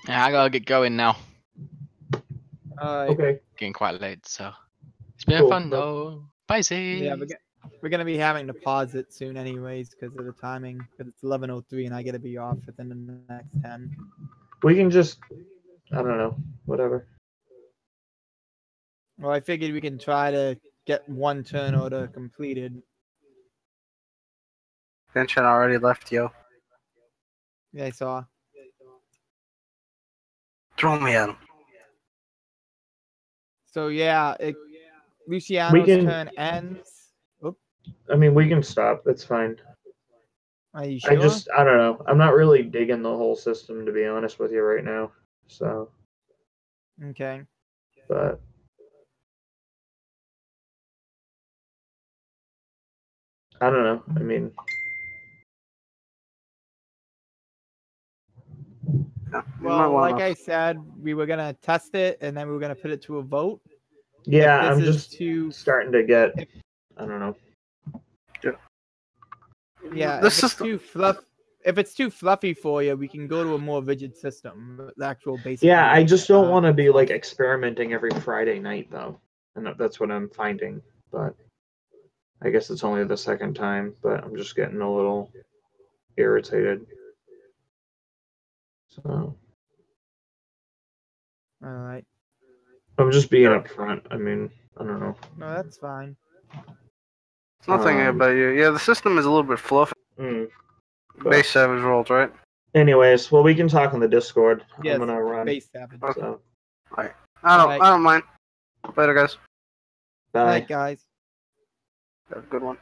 Yeah, I gotta get going now. Okay. Getting quite late, so it's been Cool. fun though. Bye, see. Yeah, we're gonna be having to pause it soon, anyways, because of the timing. Because it's 11:03, and I gotta be off within the next 10. We can just. I don't know. Whatever. Well, I figured we can try to get one turn order completed. Henshin already left, yo. Yeah, I saw. Throw me at him. So yeah, Luciano's turn ends. Oop, I mean, we can stop. That's fine. are you sure? I don't know. I'm not really digging the whole system, to be honest with you right now. So, Okay. but I don't know. I mean, Yeah, well, like I said, we were gonna test it, and then we were gonna put it to a vote. yeah, If I'm this just is too. starting to get. I don't know. Yeah, This if it's system. too if it's too fluffy for you, we can go to a more rigid system, the actual basic. Yeah, I just don't want to be fluff. like experimenting every Friday night though, and that's what I'm finding. But I guess it's only the second time, but I'm just getting a little irritated. So All right. I'm just being upfront. I mean, I don't know. No, that's fine. Nothing about you. Yeah, the system is a little bit fluffy. But Base Savage rolls, right? anyways, well, we can talk on the Discord. Yes, I'm gonna run. base savage. So I don't mind. Later, guys. Bye. Night, guys. Have a good one.